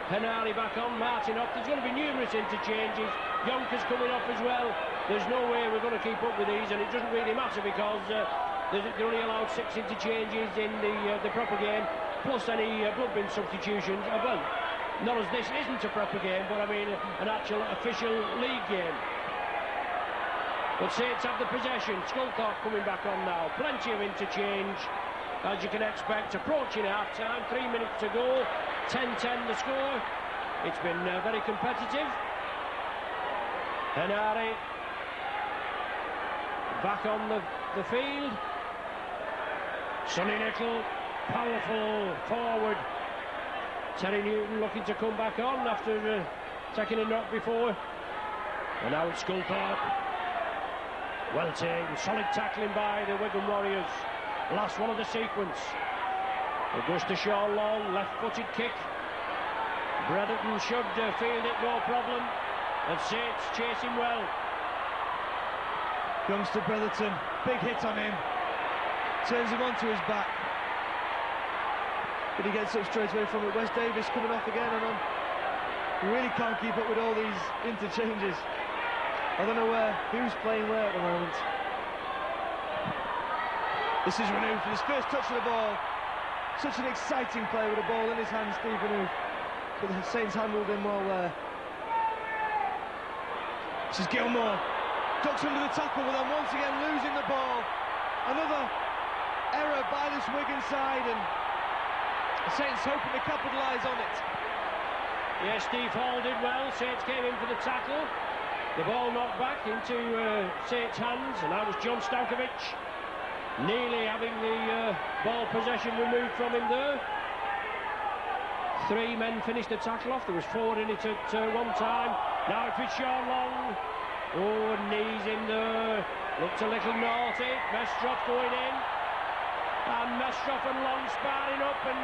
Henari back on, Martin off. There's going to be numerous interchanges. Yonkers coming off as well. There's no way we're going to keep up with these, and it doesn't really matter because they're only allowed 6 interchanges in the proper game, plus any blood bin substitutions. Well, not as this isn't a proper game, but I mean an actual official league game. But Saints have the possession. Sculthorpe coming back on now. Plenty of interchange, as you can expect. Approaching half-time, 3 minutes to go. 10-10 the score. It's been very competitive. Henari back on the field. Sonny Nicol, powerful forward. Terry Newton looking to come back on after taking a knock before. And now it's Sculthorpe. Well taken, solid tackling by the Wigan Warriors. Last one of the sequence. It goes to Sean Long, left-footed kick. Brotherton should field it, no problem. And Saints chasing well. Youngster Brotherton, big hit on him. Turns him onto his back. But he gets up straight away from it. Wes Davis coming off again and on. He really can't keep up with all these interchanges. I don't know who's playing where at the moment. This is Renouf for his first touch of the ball. Such an exciting play with the ball in his hand, Steve Renouf. But the Saints handled him well there. This is Gilmore. Ducks under the tackle, but then once again losing the ball. Another error by this Wigan side, and the Saints hoping to capitalise on it. Yes, Steve Hall did well. Saints came in for the tackle. The ball knocked back into Saints' hands, and that was John Stankovic. Nearly having the ball possession removed from him there. 3 men finished the tackle off. There was 4 in it at one time. Now it's with Sean Long. Oh, knees in there. Looked a little naughty. Mestrov going in. And Mestrov and Long sparring up, and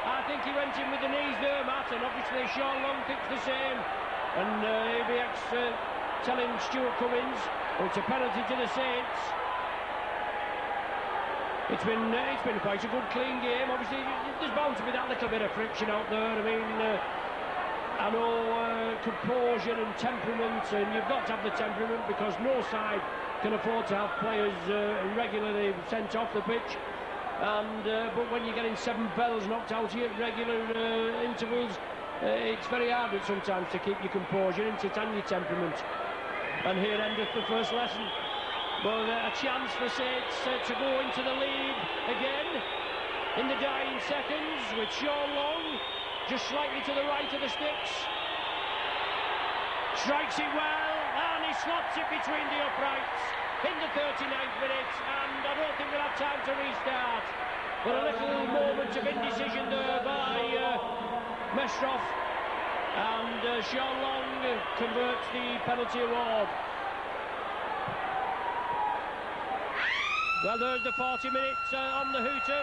I think he went in with the knees there, Matt, and obviously Sean Long thinks the same. And ABX telling Stuart Cummins, oh, it's a penalty to the Saints. It's been quite a good, clean game. Obviously, there's bound to be that little bit of friction out there. I mean, I know composure and temperament, and you've got to have the temperament because no side can afford to have players regularly sent off the pitch. And but when you're getting 7 bells knocked out of you at regular intervals, it's very hard sometimes to keep your composure and your temperament. And here endeth the first lesson. But a chance for Saints to go into the lead again in the dying seconds with Sean Long just slightly to the right of the sticks. Strikes it well, and he slots it between the uprights in the 39th minute, and I don't think we'll have time to restart. But a little moment of indecision there by Mestrov. and Sean Long converts the penalty award. Well, there's the 40 minutes on the hooter.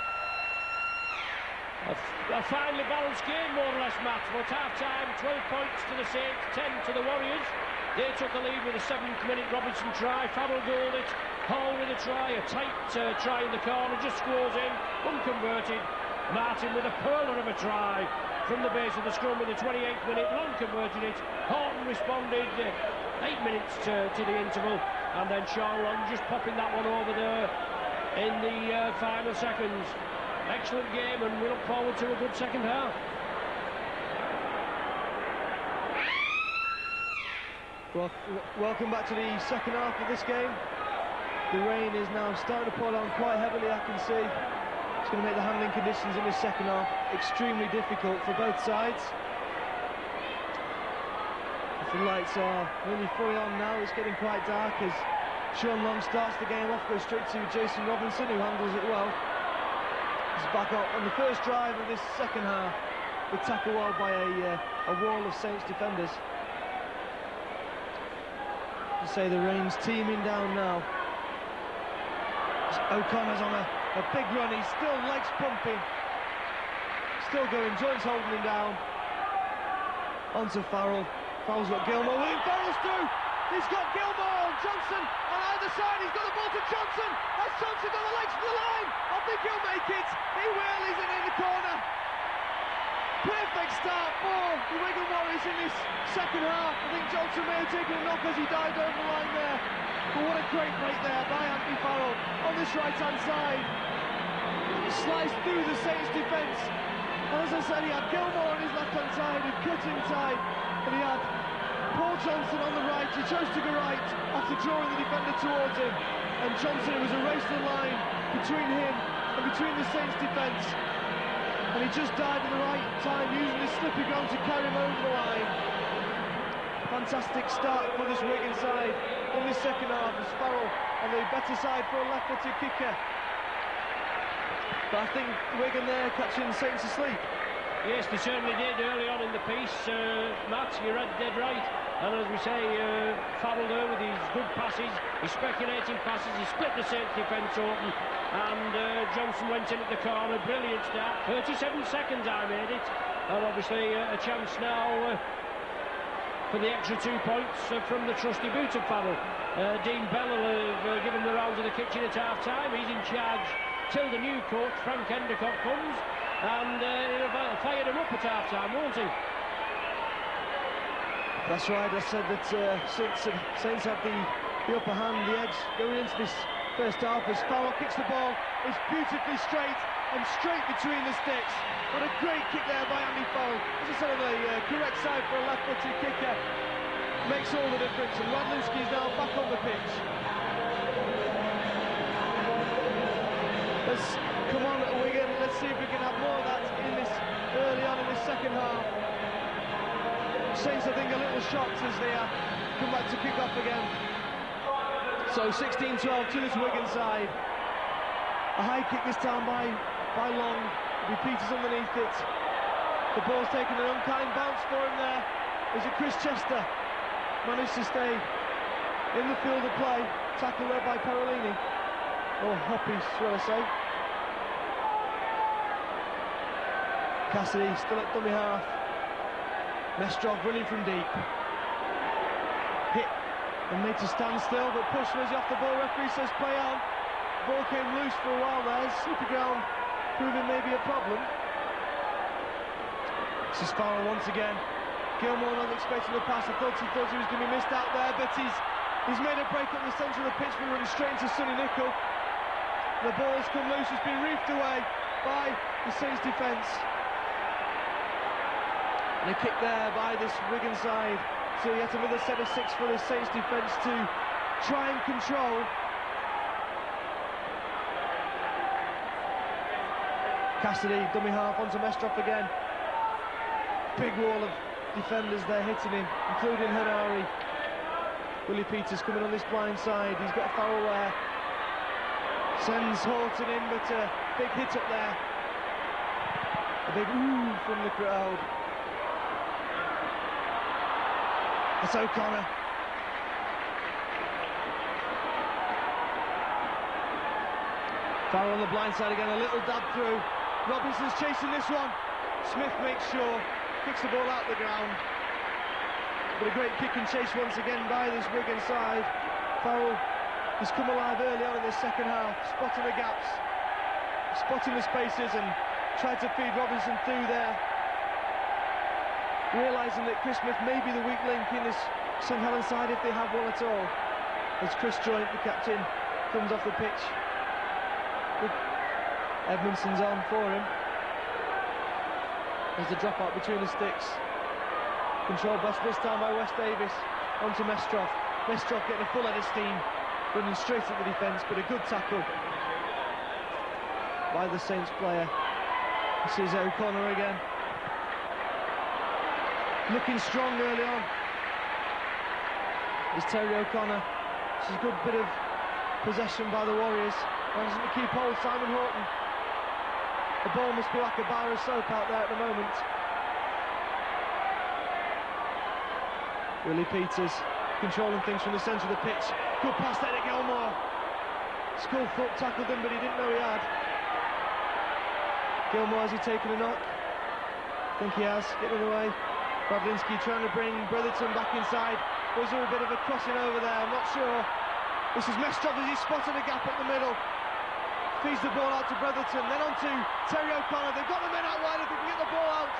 A finely balanced game, more or less, Matt. But half-time, 12 points to the Saints, 10 to the Warriors. They took the lead with a 7th-minute Robertson try. Farrell goaled it. Hall with a try, a tight try in the corner, just scores in, unconverted. Martin with a pearler of a try from the base of the scrum in the 28th minute. Long converted it. Horton responded 8 minutes to the interval, and then Sean Long just popping that one over there in the final seconds. Excellent game, and we look forward to a good second half. Well, welcome back to the second half of this game. The rain is now starting to pour down quite heavily, I can see. It's going to make the handling conditions in this second half extremely difficult for both sides. The lights are nearly fully on now. It's getting quite dark as Sean Long starts the game off, goes straight to Jason Robinson, who handles it well. He's back up on the first drive of this second half. The tackle well by a wall of Saints defenders. To say the rain's teeming down now. O'Connor's on a big run. He's still legs pumping. Still going. Jones holding him down. Onto Farrell. Farrell's got Gilmore. William Farrell's through. He's got Gilmore and Johnson on either side. He's got the ball to Johnson. Has Johnson got the legs to the line? I think he'll make it. He will. He's in the corner. Perfect start for the Wigan Warriors in this second half. I think Johnson may have taken a knock as he dived over the line there. But what a great break there by Anthony Farrell on this right-hand side. Sliced through the Saints defence. And as I said, he had Gilmore on his left-hand side, a cut-in side, and he had Paul Johnson on the right. He chose to go right after drawing the defender towards him. And Johnson, it was a race to the line between him and between the Saints defence. And he just dived at the right time, using his slippy ground to carry him over the line. Fantastic start for this Wigan side in this second half, as Farrell on the better side for a left-footed kicker. But I think Wigan there catching Saints asleep. Yes, they certainly did early on in the piece. Matt, you're dead right. And as we say, Farrell there with his good passes, his speculating passes, he split the Saints defence open, and Johnson went in at the corner. Brilliant start. 37 seconds I made it, and obviously a chance now for the extra 2 points from the trusty boot of Farrell. Dean Bell will have given the round of the kitchen at half-time. He's in charge till the new coach, Frank Endicott, comes, and he'll have fired him up at half-time, won't he? That's right, I said that Saints have the upper hand, the edge, going into this first half as Farrell kicks the ball. It's beautifully straight and straight between the sticks. What a great kick there by Andy Farrell. As I said, on the correct side for a left-footed kicker. Makes all the difference, and Radlewski's now back on the pitch. Let's come on, Wigan. Let's see if we can have more of that in this early on in this second half. Saints, I think, a little shocked as they come back to kick off again. So 16-12 to this Wigan side. A high kick this time by Long. Peters underneath it. The ball's taken an unkind bounce for him there. Is it Chris Chester? Managed to stay in the field of play. Tackle there by Parolini. Or Hoppy, shall I say. Cassidy still at dummy half. Mestrov running from deep. Hit and made to stand still, but push was off the ball. Referee says play on. Ball came loose for a while there. Slippery ground proving maybe a problem. This is Farrell once again. Gilmore not expecting the pass. I thought he was going to be missed out there, but he's made a break up the centre of the pitch, but running straight into Sonny Nicol. The ball's come loose. It's been reefed away by the Saints defence. And a kick there by this Wigan side. So yet another set of 6 for the Saints defence to try and control. Cassidy, dummy half onto Mestrov again. Big wall of defenders there hitting him, including Henari. Willie Peters coming on this blind side. He's got Farrell there. Sends Horton in, but a big hit up there. A big ooh from the crowd. That's O'Connor. Farrell on the blind side again, a little dab through. Robinson's chasing this one. Smith makes sure, kicks the ball out the ground. But a great kick and chase once again by this Wigan side. Farrell has come alive early on in this second half, spotting the gaps, spotting the spaces and tried to feed Robinson through there. Realising that Chris Smith may be the weak link in this St Helens side if they have one at all. As Chris Joint, the captain, comes off the pitch. Edmondson's on for him. There's a drop out between the sticks. Controlled this time by Wes Davis. Onto Mestrov. Mestrov getting a full head of steam, running straight at the defence, but a good tackle by the Saints player. This is O'Connor again. Looking strong early on. It's Terry O'Connor. This is a good bit of possession by the Warriors. Managing to keep hold, Simon Horton. The ball must be like a bar of soap out there at the moment. Willie Peters controlling things from the centre of the pitch. Good pass there to Gilmore. Skullfoot tackled him, but he didn't know he had. Gilmore, has he taken a knock? I think he has, getting away. Bradlinski trying to bring Brotherton back inside. Was there a bit of a crossing over there? I'm not sure. This is Mestrov as he's spotted a gap at the middle. Feeds the ball out to Brotherton, then on to Terry O'Connor. They've got the men out wide if they can get the ball out.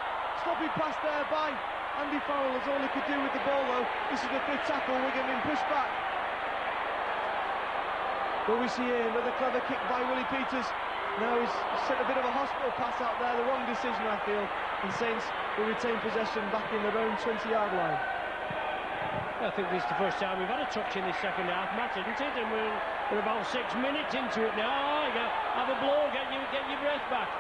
Sloppy pass there by Andy Farrell. That's all he could do with the ball though. This is the fifth tackle, Wigan being pushed back. But we see here another clever kick by Willie Peters. Now he's sent a bit of a hospital pass out there, the wrong decision I feel. And Saints will retain possession back in their own 20-yard line. I think this is the first time we've had a touch in this second half, Matt, isn't it? And we're about 6 minutes into it now. Have a blow, get your breath back.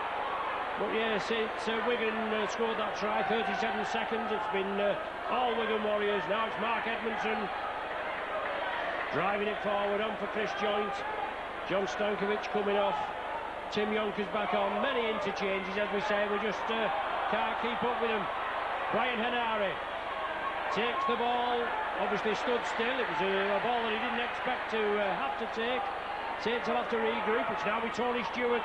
But yes, it's Wigan scored that try, 37 seconds. It's been all Wigan Warriors. Now it's Mark Edmondson driving it forward on for Chris Joint. John Stankovic coming off. Tim Yonkers back on. Many interchanges, as we say. We just can't keep up with them. Brian Henare takes the ball. Obviously stood still. It was a ball that he didn't expect to have to take. Saints will have to regroup. It's now with Tony Stewart.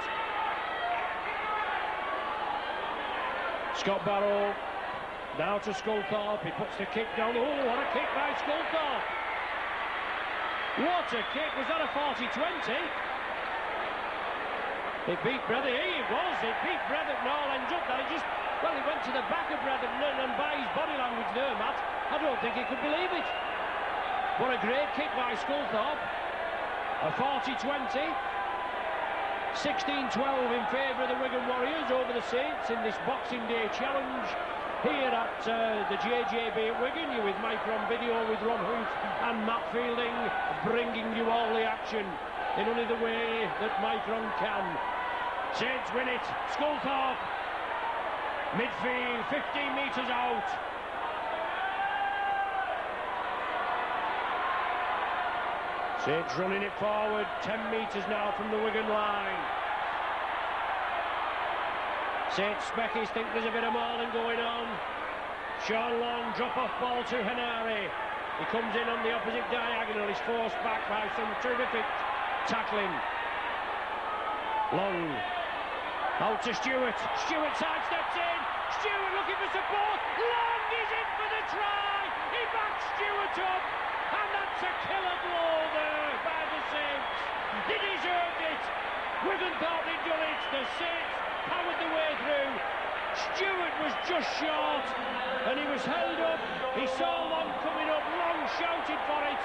Scott Barrow now to Sculthorpe. He puts the kick down. Oh, what a kick by Sculthorpe! What a kick! Was that a 40-20? It beat Brether. Here it was. It beat Brether. All ends up that it just, well, he went to the back of Brether and by his body language there, Matt, I don't think he could believe it. What a great kick by Sculthorpe. A 40-20. 16-12 in favour of the Wigan Warriors over the Saints in this Boxing Day challenge here at the JJB at Wigan. You're with Mike from video with Ron Huth and Matt Fielding, bringing you all the action in only the way that Mike Ron can. Saints win it. Sculthorpe, midfield, 15 metres out. Saints running it forward, 10 metres now from the Wigan line. Saints Speckies think there's a bit of mauling going on. Sean Long, drop-off ball to Henare. He comes in on the opposite diagonal. He's forced back by some terrific tackling. Long. Out to Stewart. Stewart sidesteps in. Stewart looking for support. Long is in for the try. He backs Stewart up. And that's a killer blow there by the Saints. They deserved it. Wigan thought they'd done it. The Saints powered the way through. Stewart was just short and he was held up. He saw Long coming up. Long shouted for it.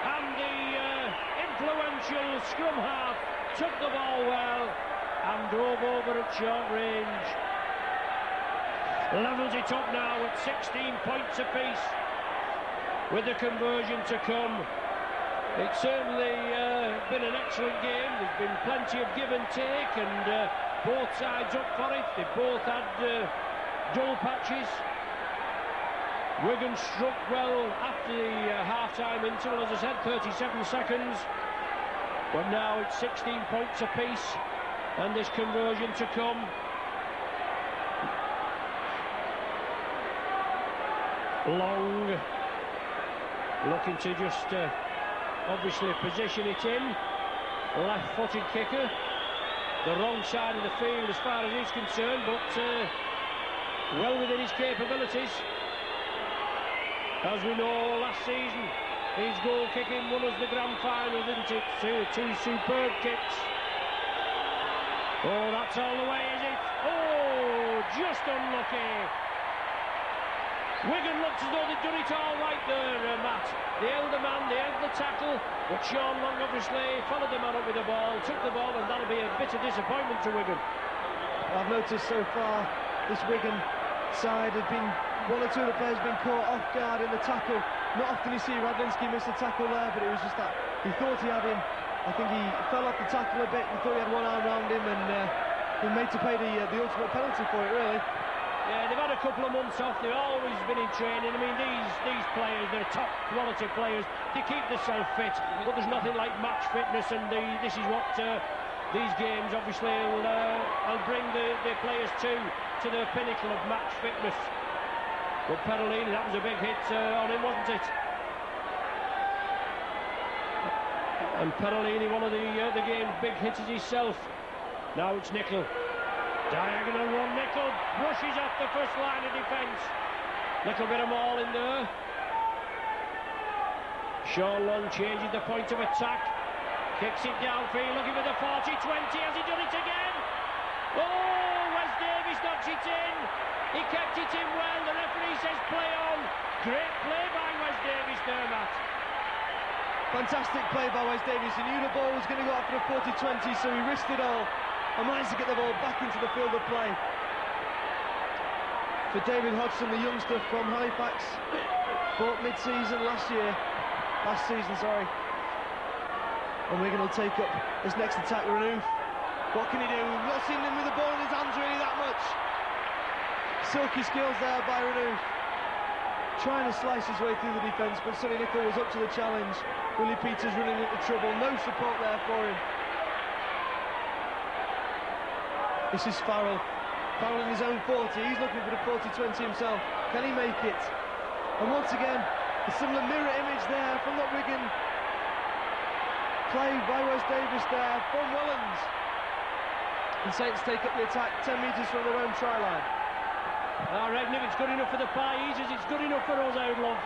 And the influential scrum half took the ball well and drove over at short range. Levels it up now at 16 points apiece, with the conversion to come. It's certainly been an excellent game. There's been plenty of give and take, and both sides up for it. They both had dull patches. Wigan struck well after the half-time interval, as I said, 37 seconds. But now it's 16 points apiece, and this conversion to come. Long looking to just obviously position it in. Left-footed kicker, the wrong side of the field as far as he's concerned, but well within his capabilities. As we know, last season his goal kicking won us the grand final, didn't it? Two superb kicks. Oh, that's all the way, is it? Oh, just unlucky. Wigan looked as though they'd done it all right there, Matt. They held the man, they held the tackle, but Sean Long obviously followed the man up with the ball, took the ball, and that'll be a bit of disappointment to Wigan. I've noticed so far this Wigan side have been, one or two of the players been caught off guard in the tackle. Not often you see Radlinski miss a tackle there, but it was just that he thought he had him. I think he fell off the tackle a bit, he thought he had one arm around him, and he made to pay the ultimate penalty for it, really. Yeah, they've had a couple of months off, they've always been in training. I mean, these players, they're top quality players, they keep themselves fit, but there's nothing like match fitness, and this is what these games obviously will bring the players to the pinnacle of match fitness. But Perolini, that was a big hit on him, wasn't it? And Perolini, one of the game's big hitters himself. Now it's Nicol. Diagonal one, Nicol brushes off the first line of defence. Little bit of maul in there. Sean Long changes the point of attack. Kicks it downfield, looking for the 40-20. Has he done it again? Oh, Wes Davies knocks it in. He kept it in well. The referee says play on. Great play by Wes Davies there, Matt. Fantastic play by Wes Davies. He knew the ball was going to go out for a 40-20, so he risked it all and managed to get the ball back into the field of play. For David Hodgson, the youngster from Halifax, bought mid-season last season, sorry. And Wigan will take up his next attack, Renouf. What can he do? We've not seen him with the ball in his hands really that much. Silky skills there by Renouf. Trying to slice his way through the defence, but Sonny Nicol was up to the challenge. Willie Peters running into trouble, no support there for him. This is Farrell. Farrell in his own 40, he's looking for the 40-20 himself. Can he make it? And once again, a similar mirror image there from that Wigan play by Wes Davies there from Helens. And Saints take up the attack 10 metres from their own try line. I reckon if it's good enough for the Pies, it's good enough for us, Outlaw.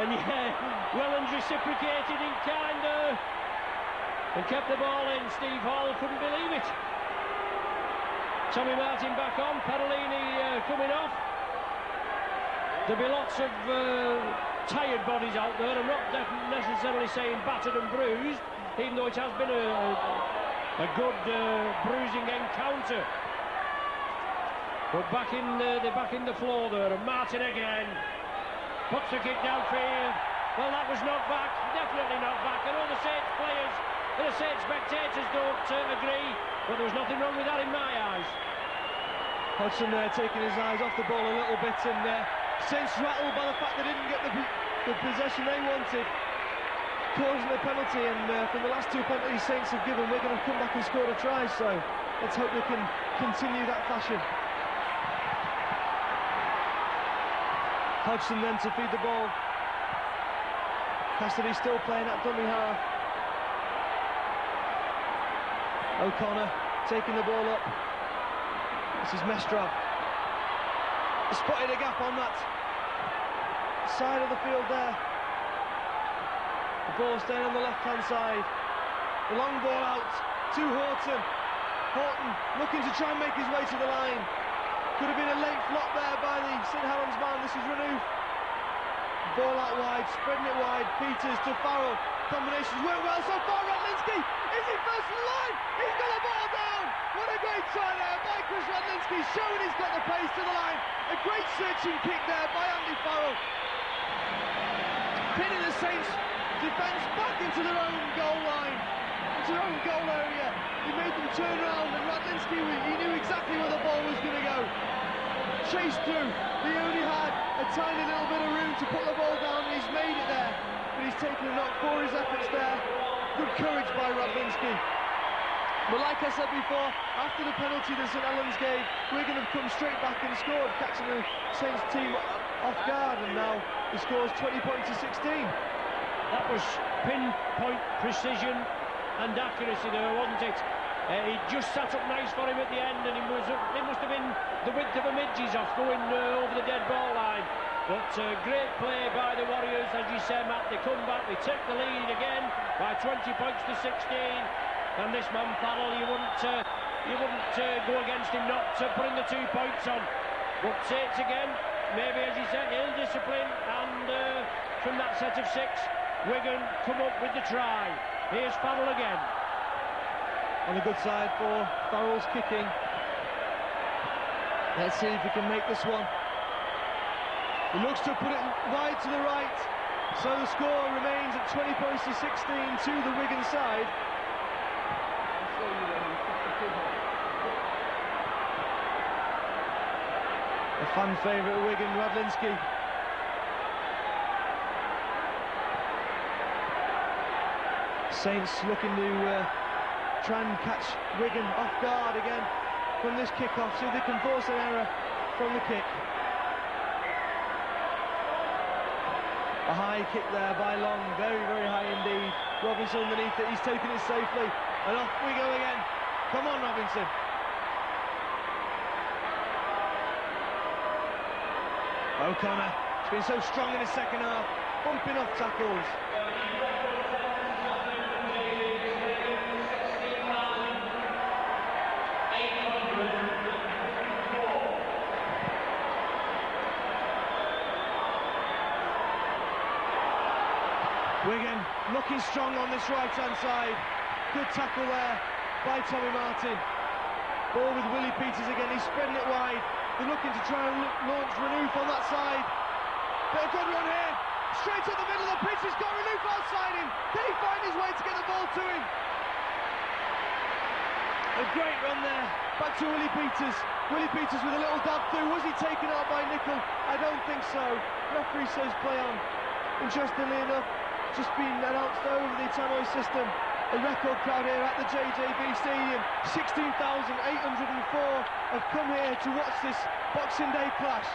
And yeah, Helens reciprocated in kind and kept the ball in. Steve Hall couldn't believe it. Tommy Martin back on, Perolini coming off. There'll be lots of tired bodies out there. I'm not necessarily saying battered and bruised, even though it has been a good bruising encounter. But they're back in the floor there, and Martin again puts the kick downfield. Well, that was knocked back, definitely knocked back. I know the Saints players, the Saints spectators don't agree, but there was nothing wrong with that in my eyes. Hodgson there taking his eyes off the ball a little bit, and Saints rattled by the fact they didn't get the possession they wanted, causing a penalty. And from the last two penalties Saints have given, Wigan have come back and scored a try, so let's hope they can continue that fashion. Hodgson then to feed the ball. Cassidy still playing at dummy half. O'Connor taking the ball up. This is Mestrov. Spotted a gap on that side of the field there. The ball staying on the left-hand side. The long ball out to Horton. Horton looking to try and make his way to the line. Could have been a late flop there by the St Helens man. This is Renouf. Ball out wide, spreading it wide. Peters to Farrell. Combinations work well so far. Radlinski, is he first in the line? He's got the ball down. What a great try there by Chris Radlinski, showing he's got the pace to the line. A great searching kick there by Andy Farrell. Pinning the Saints defence back into their own goal line, into their own goal area. He made them turn around, and Radlinski, he knew exactly where the ball was going to go. Chased through. He only had a tiny little bit of room to put the ball down, and he's made it there. But he's taken a knock for his efforts there. Good courage by Radlinski. But like I said before, after the penalty that St Helens gave, Wigan have come straight back and scored, catching the Saints team off guard, and now he scores 20 points to 16. That was pinpoint precision and accuracy there, wasn't it? He just sat up nice for him at the end, and it must have been the width of a midge's off going over the dead ball line. But great play by the Warriors, as you say, Matt. They come back, they take the lead again by 20 points to 16. And this man, Farrell, you wouldn't go against him not putting the 2 points on. But Saints again, maybe as you said, ill discipline, and from that set of 6, Wigan come up with the try. Here's Farrell again. On the good side for Farrell's kicking. Let's see if he can make this one. He looks to put it wide to the right, so the score remains at 20 points to 16 to the Wigan side. A fan favourite at Wigan, Radlinski. Saints looking to try and catch Wigan off guard again from this kick-off, so they can force an error from the kick. A high kick there by Long, very, very high indeed. Robinson underneath it, he's taken it safely, and off we go again. Come on, Robinson. O'Connor, he's been so strong in the second half, bumping off tackles. Wigan looking strong on this right-hand side. Good tackle there by Tommy Martin. Ball with Willie Peters again, he's spreading it wide. They're looking to try and launch Renouf on that side. But a good run here, straight up the middle of the pitch, he's got Renouf outside him. Can he find his way to get the ball to him? A great run there, back to Willie Peters. Willie Peters with a little dab through. Was he taken out by Nicol? I don't think so. Referee says play on. Interestingly enough, just been announced over the Tannoy system. A record crowd here at the JJB Stadium. 16,804 have come here to watch this Boxing Day clash.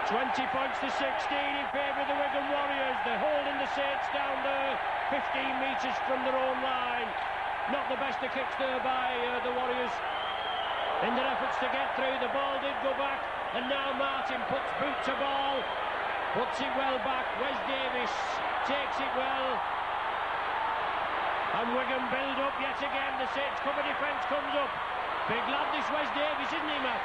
20 points to 16 in favour of the Wigan Warriors. They're holding the Saints down there, 15 metres from their own line. Not the best of kicks there by the Warriors. In their efforts to get through, the ball did go back, and now Martin puts boot to ball. Puts it well back. Wes Davis takes it well. And Wigan build up yet again. The Saints cover defence comes up. Big lad this Wes Davis, isn't he, Matt?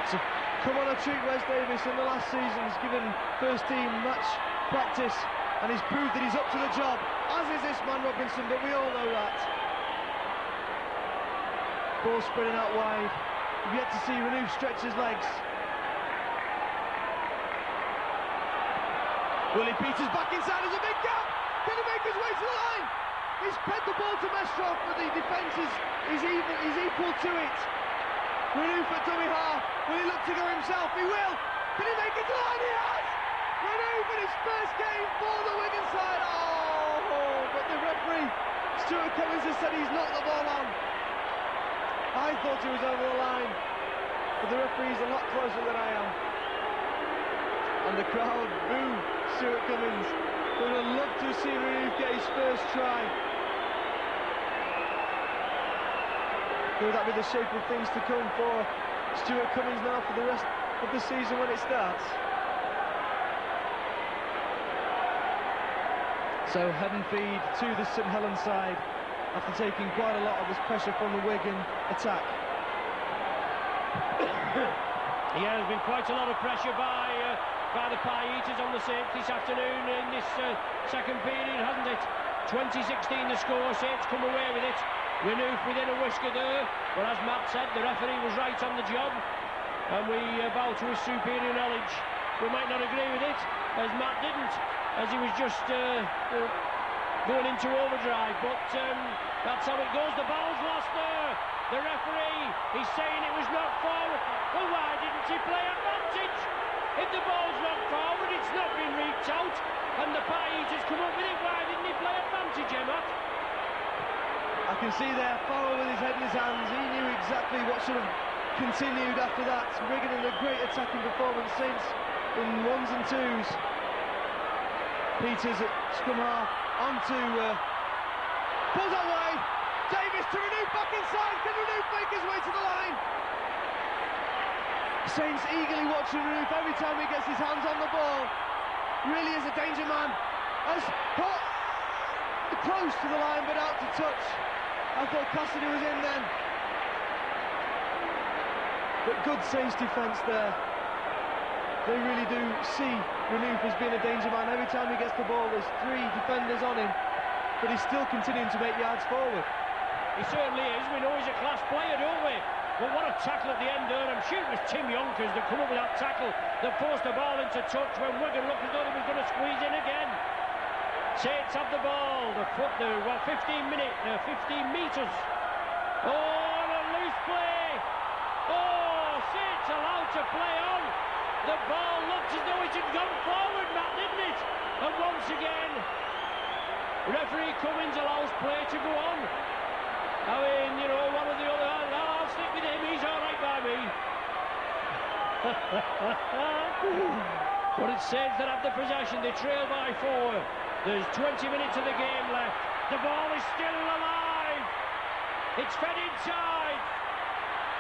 So come on a treat, Wes Davis. In the last season he's given first team match practice, and he's proved that he's up to the job, as is this man Robinson, but we all know that. Ball spreading out wide. We've yet to see Renouf stretch his legs. Willie Peters back inside, there's a big gap. Can he make his way to the line? He's fed the ball to Mestrov, but the defence is equal to it. Renouf at dummy half. Will he look to go himself? He will. Can he make it to the line? He has. Renouf in his first game for the Wigan side. Oh, but the referee, Stuart Cummins, has said he's knocked the ball on. I thought he was over the line, but the referee's a lot closer than I am. And the crowd boo Stuart Cummins. We would have loved to see Renouf get his first try. Will that be the shape of things to come for Stuart Cummins now for the rest of the season when it starts? So head and feed to the St Helens side after taking quite a lot of this pressure from the Wigan attack. Yeah, there's been quite a lot of pressure by the Pie Eaters on the Saints this afternoon in this second period, hasn't it? 20-16 the score, Saints come away with it. Renouf within a whisker there, but as Matt said, the referee was right on the job, and we bow to his superior knowledge. We might not agree with it, as Matt didn't, as he was just going into overdrive, but that's how it goes. The ball's lost there. The referee, he's saying it was knocked forward. Well, why didn't he play advantage? If the ball's knocked forward, it's not been reached out, and the Pie Eaters come up with it. Why didn't he play advantage, Emma? I can see there, Farrell with his head in his hands. He knew exactly what should have continued after that. Wigan in a great attacking performance, Saints in ones and twos. Peters at scrum half, onto pulls that way. Davis to Renouf, back inside. Can Renouf make his way to the line? Saints eagerly watching Renouf every time he gets his hands on the ball. Really is a danger man. Has put close to the line but out to touch. I thought Cassidy was in then. But good Saints defence there. They really do see Renouf as being a danger man. Every time he gets the ball, there's 3 defenders on him, but he's still continuing to make yards forward. He certainly is. We know he's a class player, don't we? But what a tackle at the end there. I'm sure it was Tim Yonkers that come up with that tackle that forced the ball into touch when Wigan looked as though they was going to squeeze in again. Saints have the ball. The foot there, well, 15 metres. Oh, and a loose play. Oh, Saints allowed to play on. The ball looked as though it had gone forward, Matt, didn't it? And once again, referee Cummins allows play to go on. I mean, you know, one or the other. I'll stick with him, he's all right by me. But it's Saints that have the possession. They trail by 4. There's 20 minutes of the game left. The ball is still alive. It's fed inside.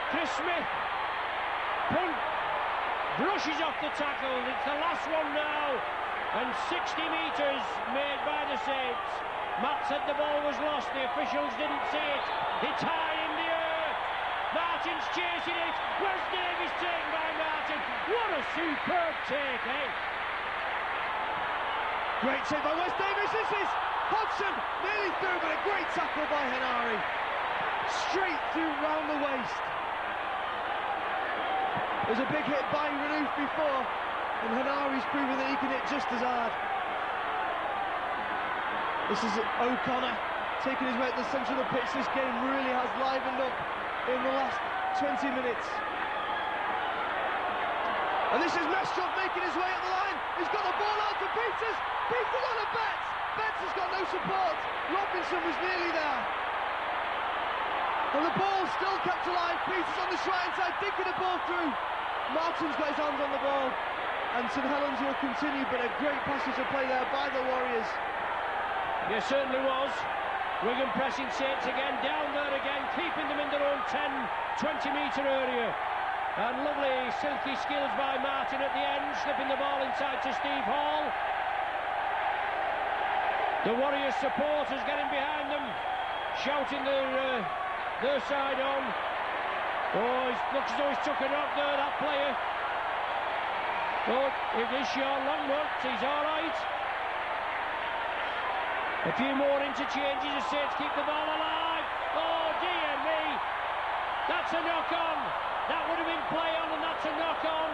Chris Smith brushes off the tackle. It's the last one now. And 60 metres made by the Saints. Matt said the ball was lost. The officials didn't see it. It's high in the air. Martin's chasing it. Wes Davis taken by Martin. What a superb take, eh? Great save by Wes Davis. This is Hodgson nearly through, but a great tackle by Henare. Straight through round the waist. There's a big hit by Renouf before, and Henare's proven that he can hit just as hard. This is O'Connor taking his way at the centre of the pitch. This game really has livened up in the last 20 minutes. And this is Mestrov making his way at the line. He's got the ball out to Peters. Peters on a Betts. Betts has got no support. Robinson was nearly there. And the ball's still kept alive. Peters on the right hand side, dinking the ball through. Martin's got his hands on the ball. And St Helens will continue, but a great passage of play there by the Warriors. Yes, certainly was. Wigan pressing Saints again, down there again, keeping them in their own 10-20 metre area. And lovely silky skills by Martin at the end, slipping the ball inside to Steve Hall. The Warriors supporters getting behind them, shouting their side on. Oh, it looks as though he's took a knock there, that player. Oh, it is Sean Longmont, he's all right. A few more interchanges as Saints keep the ball alive. Oh, dear me. That's a knock-on. That would have been play on, and that's a knock-on.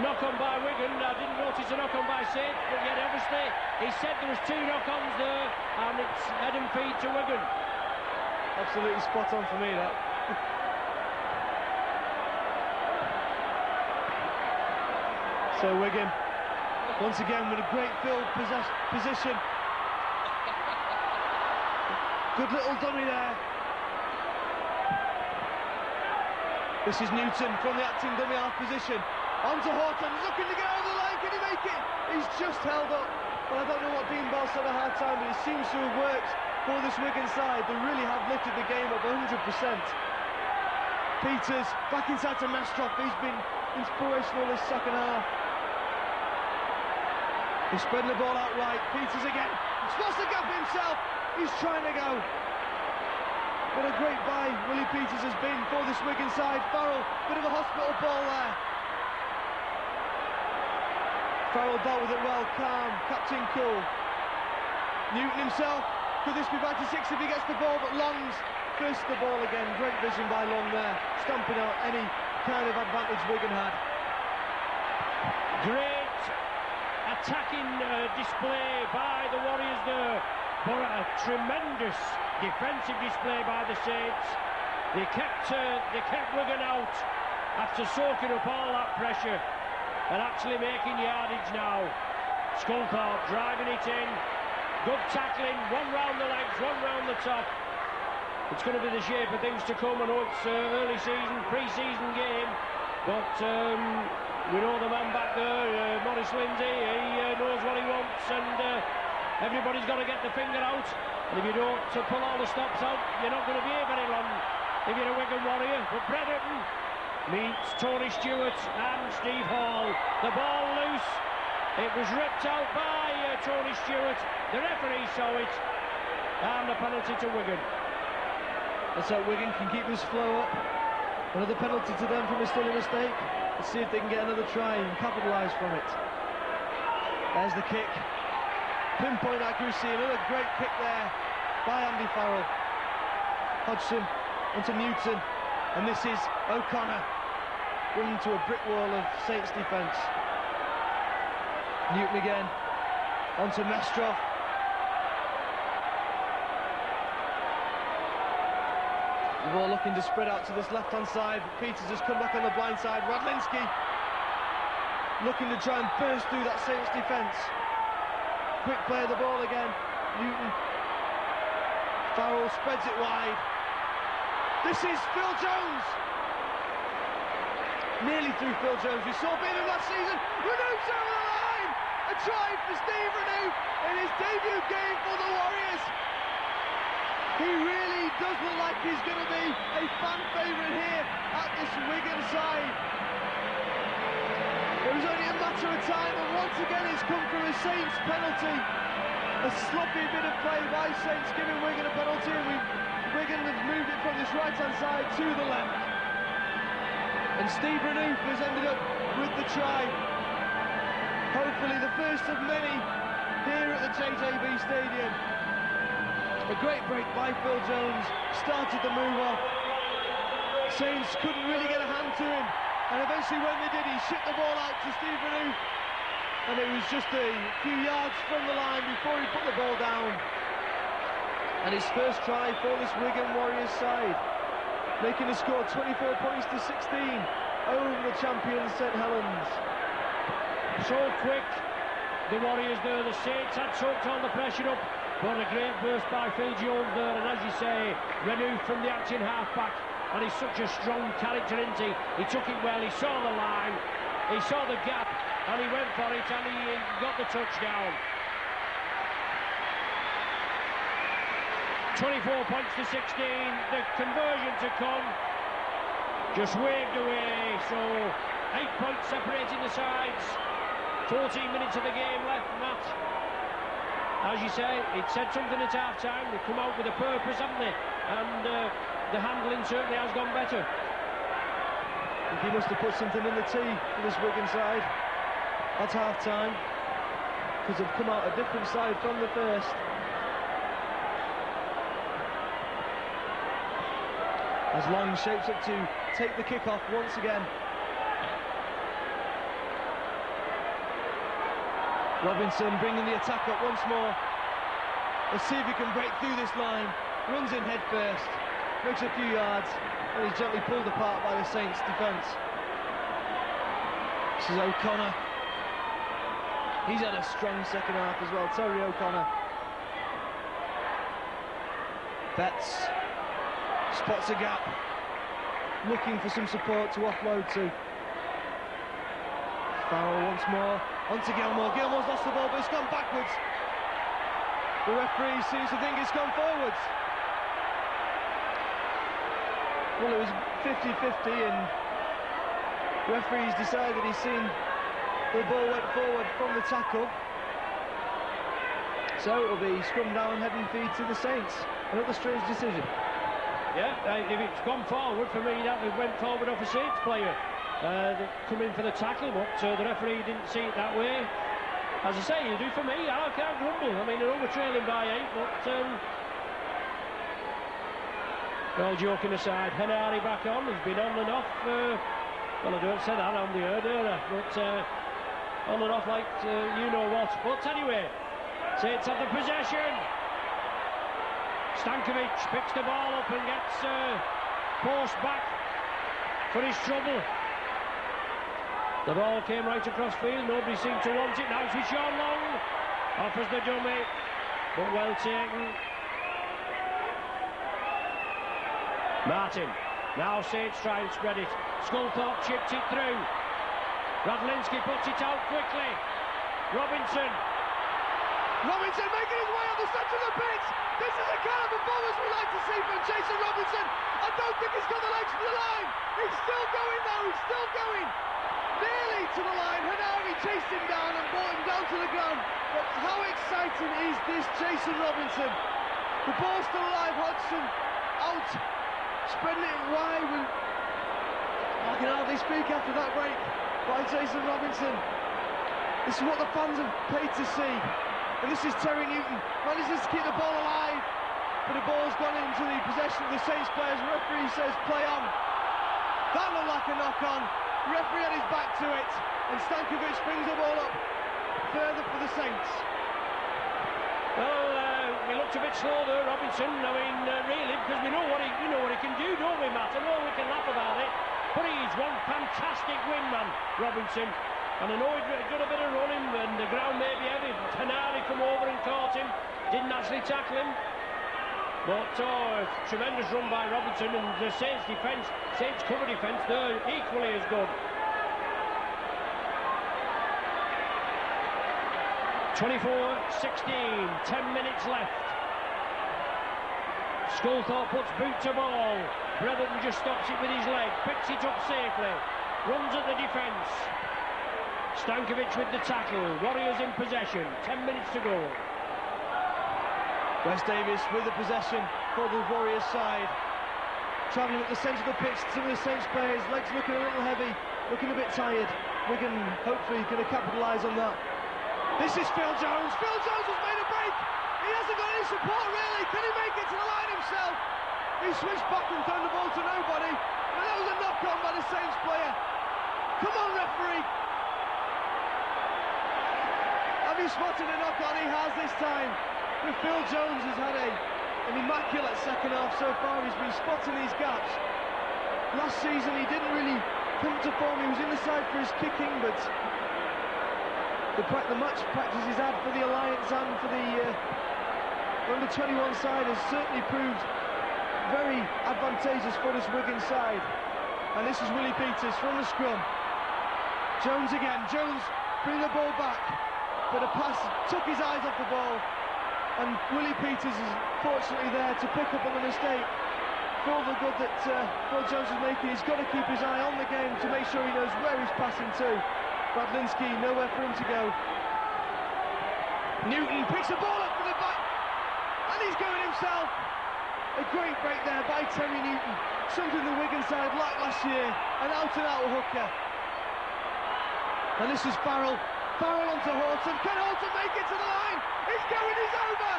Knock-on by Wigan. I didn't notice a knock-on by Saints, but yet obviously he said there was 2 knock-ons there, and it's head and feet to Wigan. Absolutely spot on for me, that. So Wigan, once again with a great field position. Good little dummy there. This is Newton from the acting dummy half position. On to Horton, looking to get over the line. Can he make it? He's just held up. Well, I don't know what Dean Bell said at half time, but it seems to have worked for this Wigan side. They really have lifted the game up 100%. Peters back inside to Mestrov. He's been inspirational this second half. He's spreading the ball out right. Peters again. Spots the gap himself. He's trying to go. What a great buy Willie Peters has been for this Wigan side. Farrell, bit of a hospital ball there. Farrell dealt with it well, calm, captain cool. Newton himself, could this be back to 6 if he gets the ball, but Long's first the ball again. Great vision by Long there, stamping out any kind of advantage Wigan had. Great attacking display by the Warriors there, but a tremendous defensive display by the Saints. They kept Wigan out after soaking up all that pressure and actually making yardage now. Sculthorpe driving it in, good tackling, one round the legs, one round the top. It's going to be the shape of things to come. I know it's early season, pre-season game, but we know the man back there, Maurice Lindsay, he knows what he wants, and everybody's got to get the finger out, and if you don't pull all the stops out, you're not going to be here very long if you're a Wigan Warrior. But Brereton meets Tony Stewart and Steve Hall. The ball loose, it was ripped out by Tony Stewart, the referee saw it, and a penalty to Wigan. Let's hope Wigan can keep this flow up. Another penalty to them from a silly mistake. Let's see if they can get another try and capitalise from it. There's the kick. Pinpoint accuracy, another great kick there by Andy Farrell. Hodgson onto Newton, and this is O'Connor running to a brick wall of Saints defence. Newton again, onto Mestrov. The ball looking to spread out to this left-hand side. Peters has come back on the blind side. Radlinski looking to try and burst through that Saints defence. Quick play of the ball again. Newton. Farrell spreads it wide. This is Phil Jones. Nearly through Phil Jones. We saw a bit of him last season. Renouf's over the line. A try for Steve Renouf in his debut game for the Warriors. He really does look like he's going to be a fan favourite here at this Wigan side. It was only a matter of time, and once again it's come from a Saints penalty. A sloppy bit of play by Saints giving Wigan a penalty, and Wigan has moved it from this right-hand side to the left. And Steve Renouf has ended up with the try. Hopefully the first of many here at the JJB Stadium. A great break by Phil Jones, started the move off. Saints couldn't really get a hand to him, and eventually when they did, he shipped the ball out to Steve Renouf, and it was just a few yards from the line before he put the ball down. And his first try for this Wigan Warriors side, making the score 24 points to 16 over the champions St Helens. So quick, the Warriors there, the Saints had soaked all the pressure up. But a great burst by Phil Jones there, and as you say, Renouf from the acting half-back, and he's such a strong character, isn't he? He took it well, he saw the line, he saw the gap, and he went for it, and he got the touchdown. 24 points to 16, the conversion to come, just waved away, so 8 points separating the sides, 14 minutes of the game left, Matt. As you say, it said something at half-time, they've come out with a purpose, haven't they? And the handling certainly has gone better. I think he must have put something in the tea for this Wigan side at half-time, because they've come out a different side from the first. As Long shapes up to take the kick-off once again. Robinson bringing the attack up once more. Let's see if he can break through this line. Runs in head first, makes a few yards, and he's gently pulled apart by the Saints defence. This is O'Connor. He's had a strong second half as well, Terry O'Connor. Betts spots a gap, looking for some support to offload to. Farrell once more. On to Gilmore. Gilmore's lost the ball, but it's gone backwards. The referee seems to think it's gone forwards. Well, it was 50-50, and referees decided he's seen the ball went forward from the tackle. So it'll be scrum down, head and feed to the Saints. Another strange decision. Yeah, if it's gone forward, for me, that went forward off a Saints player. They come in for the tackle, but the referee didn't see it that way. As I say, you do for me, I can't grumble. I mean, they're only trailing by 8, but all joking aside, Henari back on, he's been on and off. Well, I don't say that on the air, do I? But on and off like you know what. But anyway, Saints have the possession. Stankovic picks the ball up and gets post back for his trouble. The ball came right across field, nobody seemed to want it. Now it's with Sean Long, offers the dummy, but well taken. Martin, now Saints try and spread it. Sculthorpe chips it through. Radlinski puts it out quickly. Robinson making his way up the centre of the pitch. This is the kind of performance we like to see from Jason Robinson. I don't think he's got the legs for the line. He's still going though, he's still going. Nearly to the line. Hanari chased him down and brought him down to the ground. But how exciting is this Jason Robinson? The ball's still alive, Hodgson out, spreading it wide. I can hardly speak after that break by Jason Robinson. This is what the fans have paid to see. And this is Terry Newton, manages to keep the ball alive, but the ball's gone into the possession of the Saints players. The referee says play on. That looked like a knock-on. The referee had his back to it, and Stankovic brings the ball up further for the Saints. Well, he looked a bit slow there, Robinson. I mean, really, because we know what he can do, don't we, Matt? I know we can laugh about it, but he's one fantastic wingman, Robinson. And I know he'd done a bit of running, and the ground may be heavy. Hanari come over and caught him, didn't actually tackle him. But tremendous run by Robinson, and the Saints defence, Saints cover defence, they're equally as good. 24-16, 10 minutes left. Sculthorpe puts boot to ball. Bretherton just stops it with his leg, picks it up safely, runs at the defence. Stankovic with the tackle, Warriors in possession, 10 minutes to go. Wes Davis with the possession for the Warriors side. Travelling at the centre of the pitch, some of the Saints players, legs looking a little heavy, looking a bit tired. Wigan hopefully going to capitalise on that. This is Phil Jones. Phil Jones has made a break. He hasn't got any support really. Can he make it to the line himself? He switched back and thrown the ball to nobody. And that was a knock-on by the Saints player. Come on, referee. Have you spotted a knock-on? He has this time. But Phil Jones has had an immaculate second half so far. He's been spotting these gaps. Last season he didn't really come to form. He was in the side for his kicking, but the match practice he's had for the Alliance and for the under-21 side has certainly proved very advantageous for this Wigan side. And this is Willie Peters from the scrum. Jones again. Jones bringing the ball back, but a pass took his eyes off the ball, and Willie Peters is fortunately there to pick up on the mistake. For all the good that Phil Jones is making, he's got to keep his eye on the game to make sure he knows where he's passing to. Radlinski, nowhere for him to go. Newton picks the ball up from the back, and he's going himself. A great break there by Terry Newton, something the Wigan side lacked last year, an out-and-out hooker. And this is Farrell. Farrell onto Horton. Can Horton make it to the line? He's going, he's over.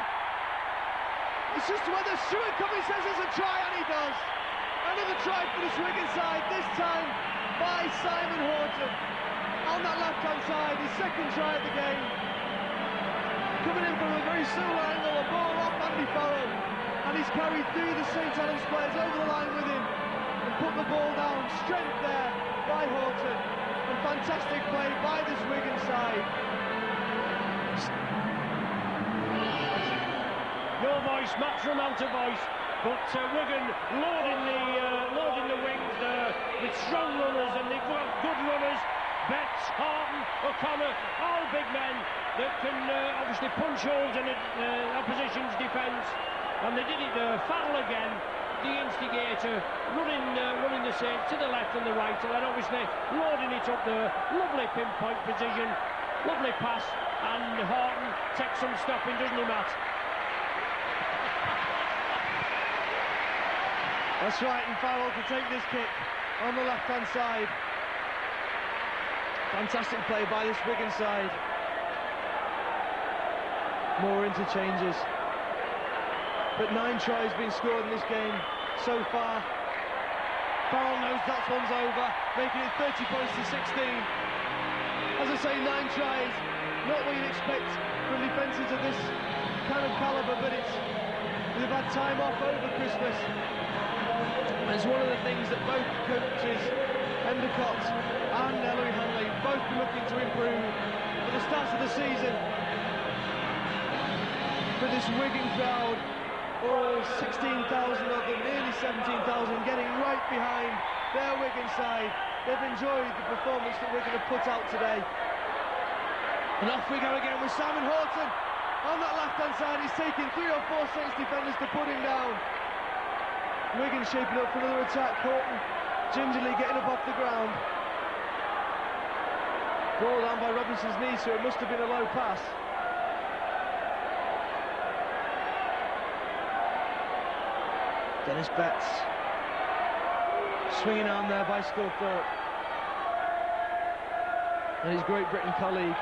It's just whether Stuart Cummings says it's a try, and he does. Another try for this Wigan side, this time by Simon Horton. On that left-hand side, his second try of the game. Coming in from a very similar angle, a ball off Andy Farrell. And he's carried through the St Helens players over the line with him and put the ball down. Strength there by Horton. And fantastic play by this Wigan side. No voice, Matt's run out of voice, but Wigan loading the wings there with strong runners, and they've got good runners. Betts, Harton, O'Connor, all big men that can obviously punch holes in opposition's defence. And they did it there. Farrell again, the instigator, running the Saints to the left and the right, and then obviously loading it up there. Lovely pinpoint precision, lovely pass, and Horton takes some stopping, doesn't he, Matt? That's right, and Farrell to take this kick on the left-hand side. Fantastic play by this Wigan side. More interchanges. But 9 tries been scored in this game so far. Farrell knows that one's over, making it 30 points to 16. As I say, 9 tries, not what you'd expect from defences of this kind of calibre, but they've had time off over Christmas. And it's one of the things that both coaches, Endicott and Ellery Hanley, both looking to improve at the start of the season. But this Wigan crowd, all 16,000 of them, nearly 17,000, getting right behind their Wigan side. They've enjoyed the performance that Wigan have put out today. And off we go again with Simon Horton. On that left-hand side, he's taking 3 or 4 Saints defenders to put him down. Wigan shaping up for another attack. Horton gingerly getting up off the ground. Ball down by Robinson's knee, so it must have been a low pass. Dennis Betts swinging on there by Sculthorpe. And his Great Britain colleague.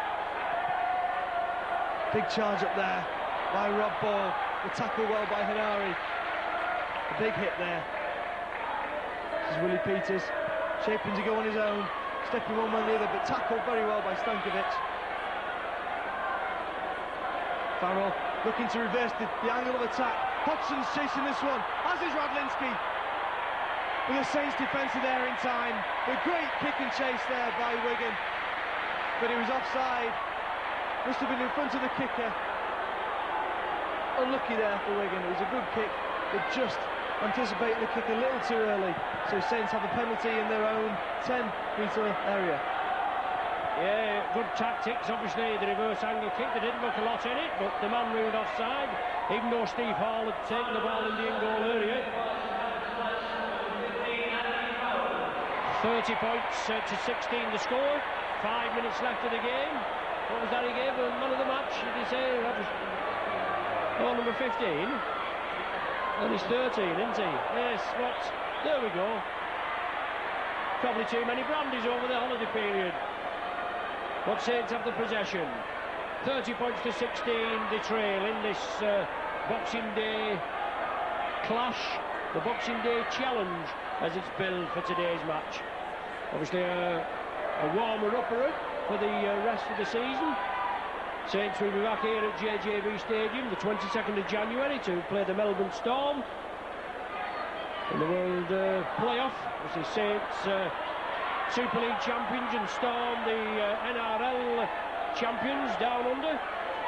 Big charge up there by Rob Ball. The tackle well by Henare. A big hit there. This is Willie Peters, shaping to go on his own, stepping one way or the other, but tackled very well by Stankovic. Farrell looking to reverse the angle of attack. Hodgson's chasing this one, as is Radlinski. With the Saints defender there in time. A great kick and chase there by Wigan. But he was offside. Must have been in front of the kicker. Unlucky there for Wigan. It was a good kick, but just anticipating the kick a little too early. So Saints have a penalty in their own 10-metre area. Yeah, good tactics, obviously. The reverse angle kick, there didn't look a lot in it, but the man ruled offside, even though Steve Hall had taken the ball in the in-goal area. 30 points to 16 the score. 5 minutes left of the game. What was that he gave? Man of the match, did he say? That was ball number 15. And he's 13, isn't he? Yes, but there we go. Probably too many brandies over the holiday period. But Saints have the possession. 30 points to 16, they trail in this Boxing Day clash, the Boxing Day challenge, as it's billed for today's match. Obviously a warmer-upper for the rest of the season. Saints will be back here at JJB Stadium the 22nd of January to play the Melbourne Storm in the World Playoff. This is Saints Super League champions and Storm the NRL champions down under.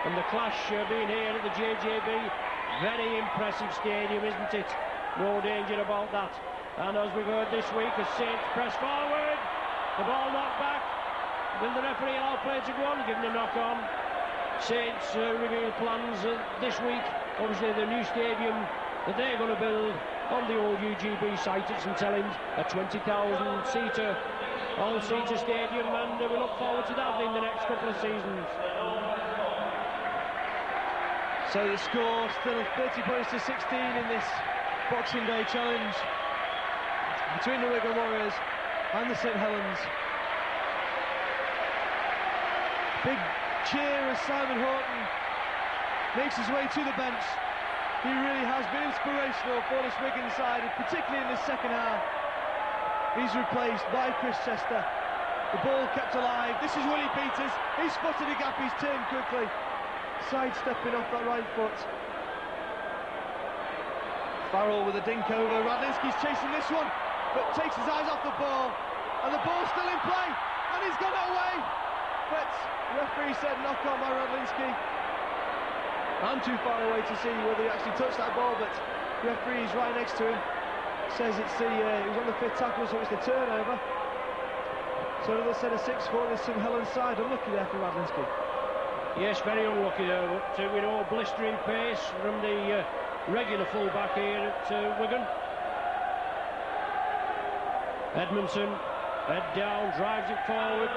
And the clash being here at the JJB. Very impressive stadium, isn't it? No danger about that. And as we've heard this week, as Saints press forward, the ball knocked back. Will the referee allow play to go on? Give him a knock on. Saints reveal plans this week. Obviously the new stadium that they're going to build on the old UGB site at St Helens, a 20,000-seater, all-seater stadium, and we look forward to that in the next couple of seasons. So the score still 30 points to 16 in this Boxing Day challenge between the Wigan Warriors and the St Helens. Big cheer as Simon Horton makes his way to the bench. He really has been inspirational for this Wigan side, particularly in the second half. He's replaced by Chris Chester. The ball kept alive. This is Willie Peters. He spotted a gap, he's turned quickly, sidestepping off that right foot. Farrell with a dink over. Radlinski's chasing this one, but takes his eyes off the ball. And the ball's still in play, and he's got it away. But the referee said knock on by Radlinski. I'm too far away to see whether he actually touched that ball, but the referee's right next to him. Says it's the it was on the 5th tackle, so it's the turnover. So another set of 6 for the St Helens side. Unlucky there for Radlinski. Yes, very unlucky there, but we know blistering pace from the regular full-back here at Wigan. Edmondson, head down, drives it forward.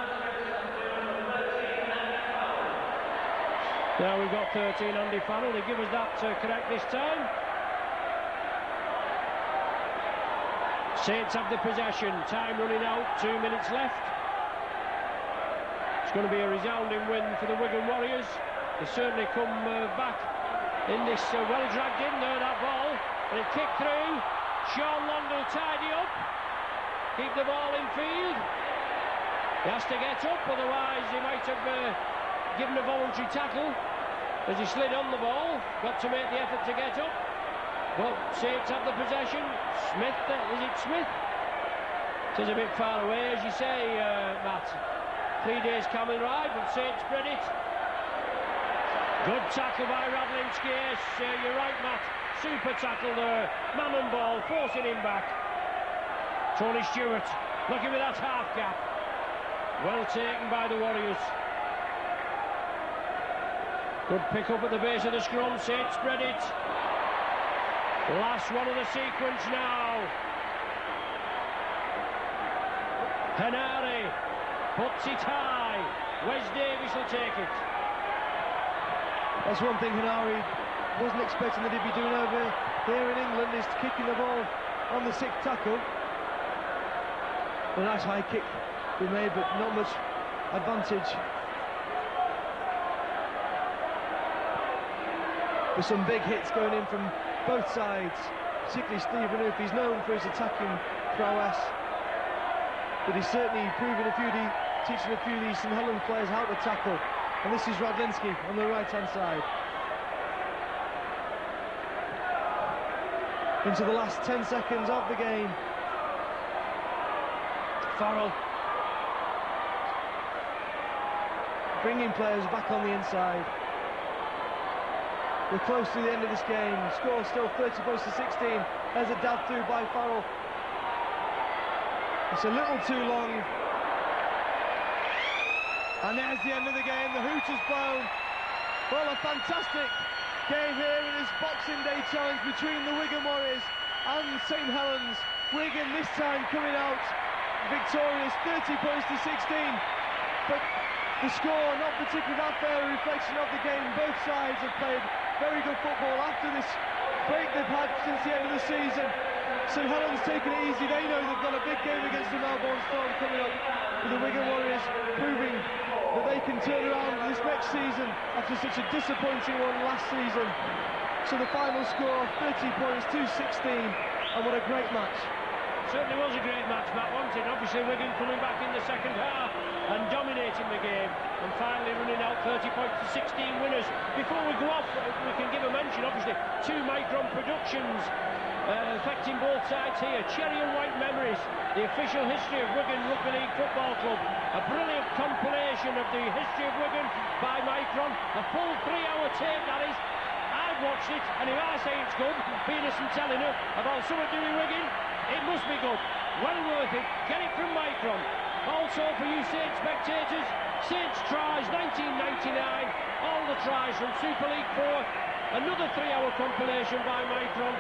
Now we've got 13 Andy Farrell. They give us that correct this time. Saints have the possession. Time running out. 2 minutes left. It's going to be a resounding win for the Wigan Warriors. They certainly come back in this well dragged in there, that ball. And it kicked through. Sean Long will tidy up. Keep the ball in field. He has to get up, otherwise he might have given a voluntary tackle as he slid on the ball. Got to make the effort to get up. But Saints have the possession. Smith, is it Smith? It is a bit far away, as you say, Matt. 3 days coming right, but Saints spread it. Good tackle by Radlinski. Yes, you're right, Matt. Super tackle there. Man and ball, forcing him back. Tony Stewart looking with that half gap. Well taken by the Warriors. Good pick up at the base of the scrum. Saint spread it. Last one of the sequence now. Henare puts it high. Wes Davis will take it. That's one thing Henare wasn't expecting that he'd be doing over here in England, is kicking the ball on the sixth tackle. A nice high kick we made, but not much advantage. With some big hits going in from both sides, particularly Steve Renouf. He's known for his attacking prowess, but he's certainly proven teaching a few of these St Helens players how to tackle. And this is Radlinski on the right-hand side. Into the last 10 seconds of the game. Farrell bringing players back on the inside. We're close to the end of this game. Score still 30 points to 16. There's a dab through by Farrell. It's a little too long. And there's the end of the game. The hoot is blown. Well, a fantastic game here in this Boxing Day challenge between the Wigan Warriors and St Helens. Wigan this time coming out victorious, 30 points to 16. But the score not particularly that fair a reflection of the game. Both sides have played very good football after this break they've had since the end of the season. St Helens taking it easy. They know they've got a big game against the Melbourne Storm coming up, with the Wigan Warriors proving that they can turn around this next season after such a disappointing one last season. So the final score 30 points to 16, and what a great match. Certainly was a great match, Matt, wasn't it? Obviously Wigan coming back in the second half and dominating the game, and finally running out 30 points to 16 winners. Before we go off, we can give a mention, obviously, 2 Micron Productions affecting both sides here. Cherry and White Memories, the official history of Wigan Rugby League Football Club. A brilliant compilation of the history of Wigan by Micron. A full 3-hour tape, that is. I've watched it, and if I say it's good, being as I'm telling you about something doing Wigan, it must be good. Well worth it. Get it from Micron. Also for you Saints spectators, Saints tries 1999, all the tries from Super League 4. Another 3-hour compilation by Micron.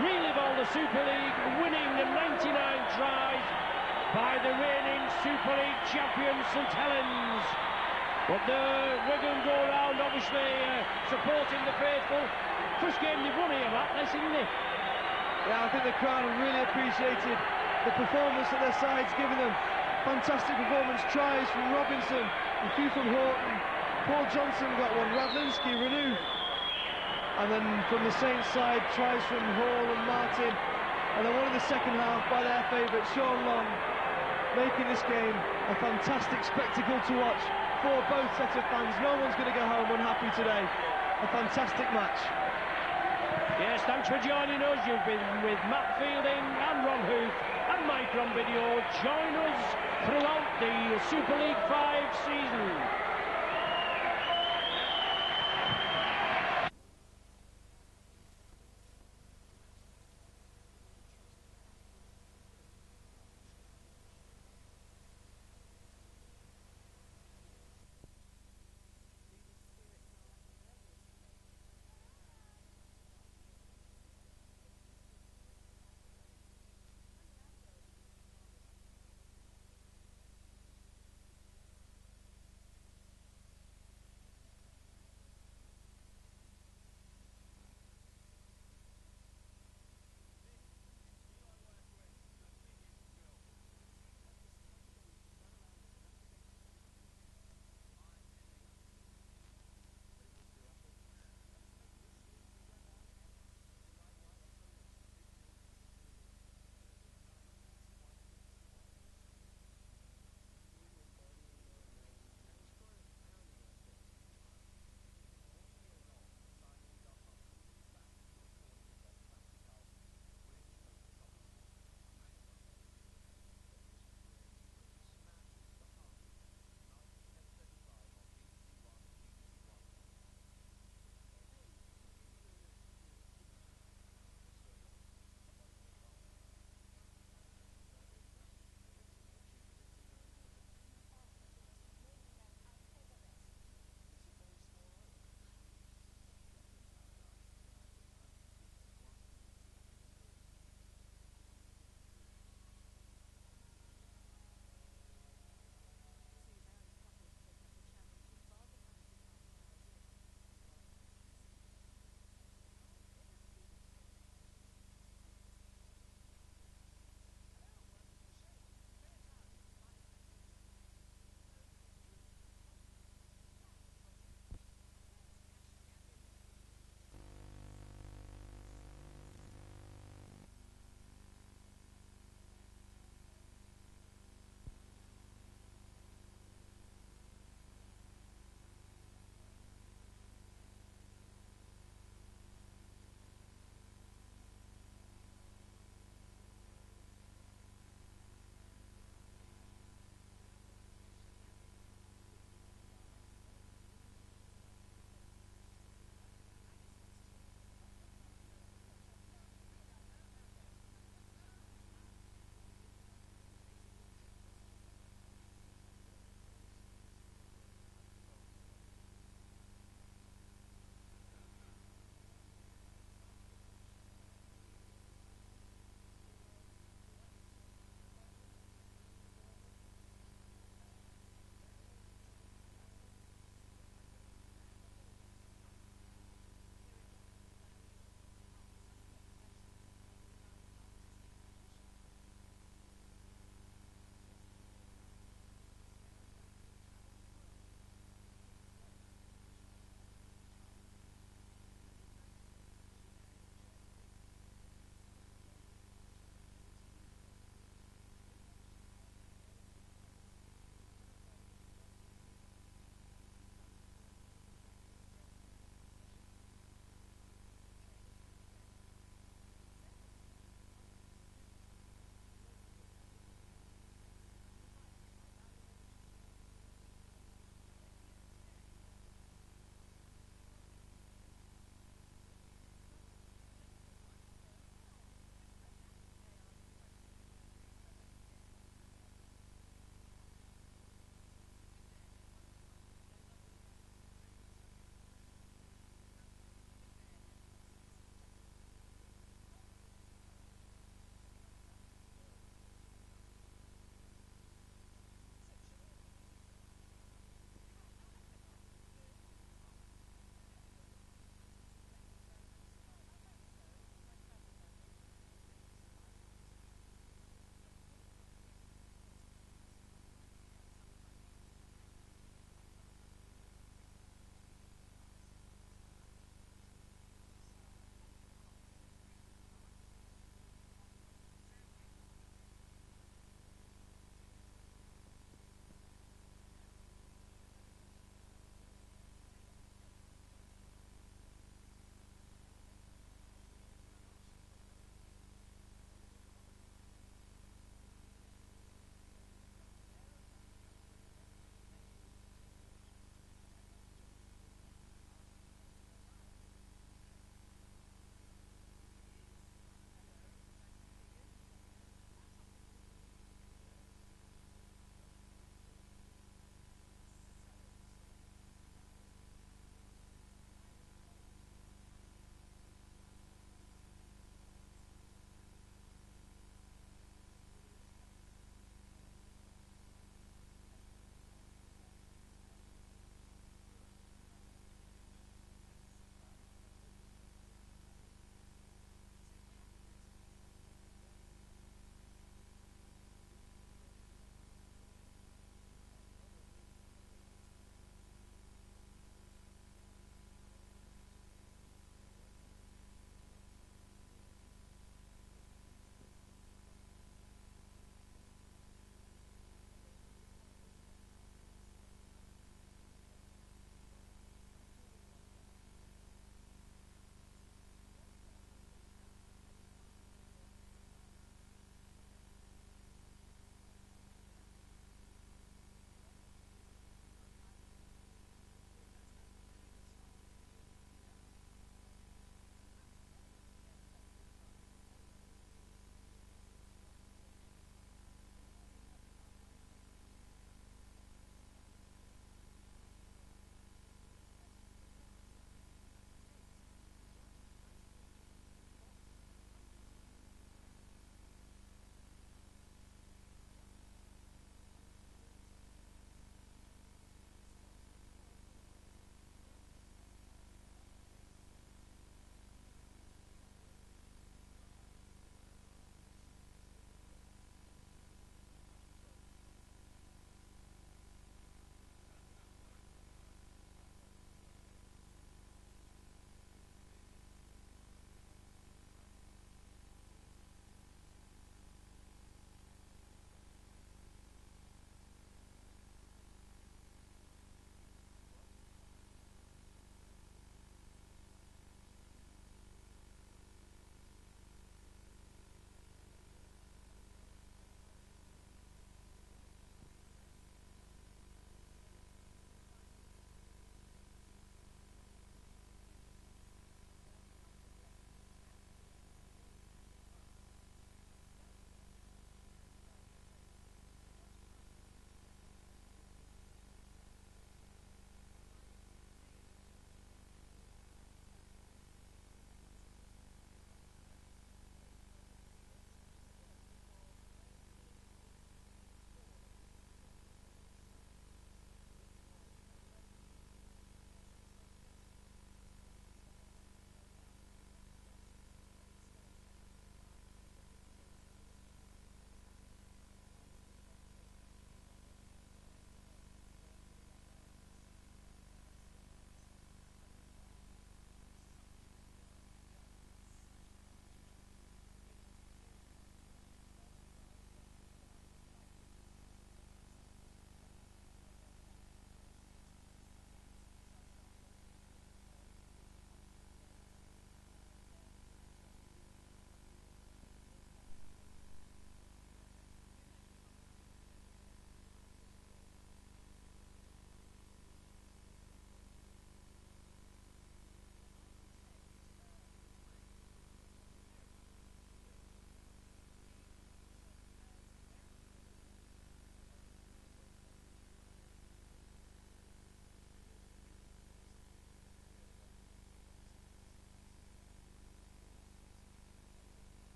Relive all the Super League winning the 99 tries by the reigning Super League champions St Helens. But the Wigan go round, obviously supporting the faithful. First game they've won here, Matt, isn't it? Yeah, I think the crowd have really appreciated the performance that their side's given them. Fantastic performance, tries from Robinson, a few from Horton. Paul Johnson got one, Radlinski, Renouf. And then from the Saints side, tries from Hall and Martin. And then one in the second half by their favourite, Sean Long, making this game a fantastic spectacle to watch for both sets of fans. No one's going to go home unhappy today. A fantastic match. Yes, thanks for joining us. You've been with Matt Fielding and Ron Huth and Micron Video. Join us throughout the Super League 5 season.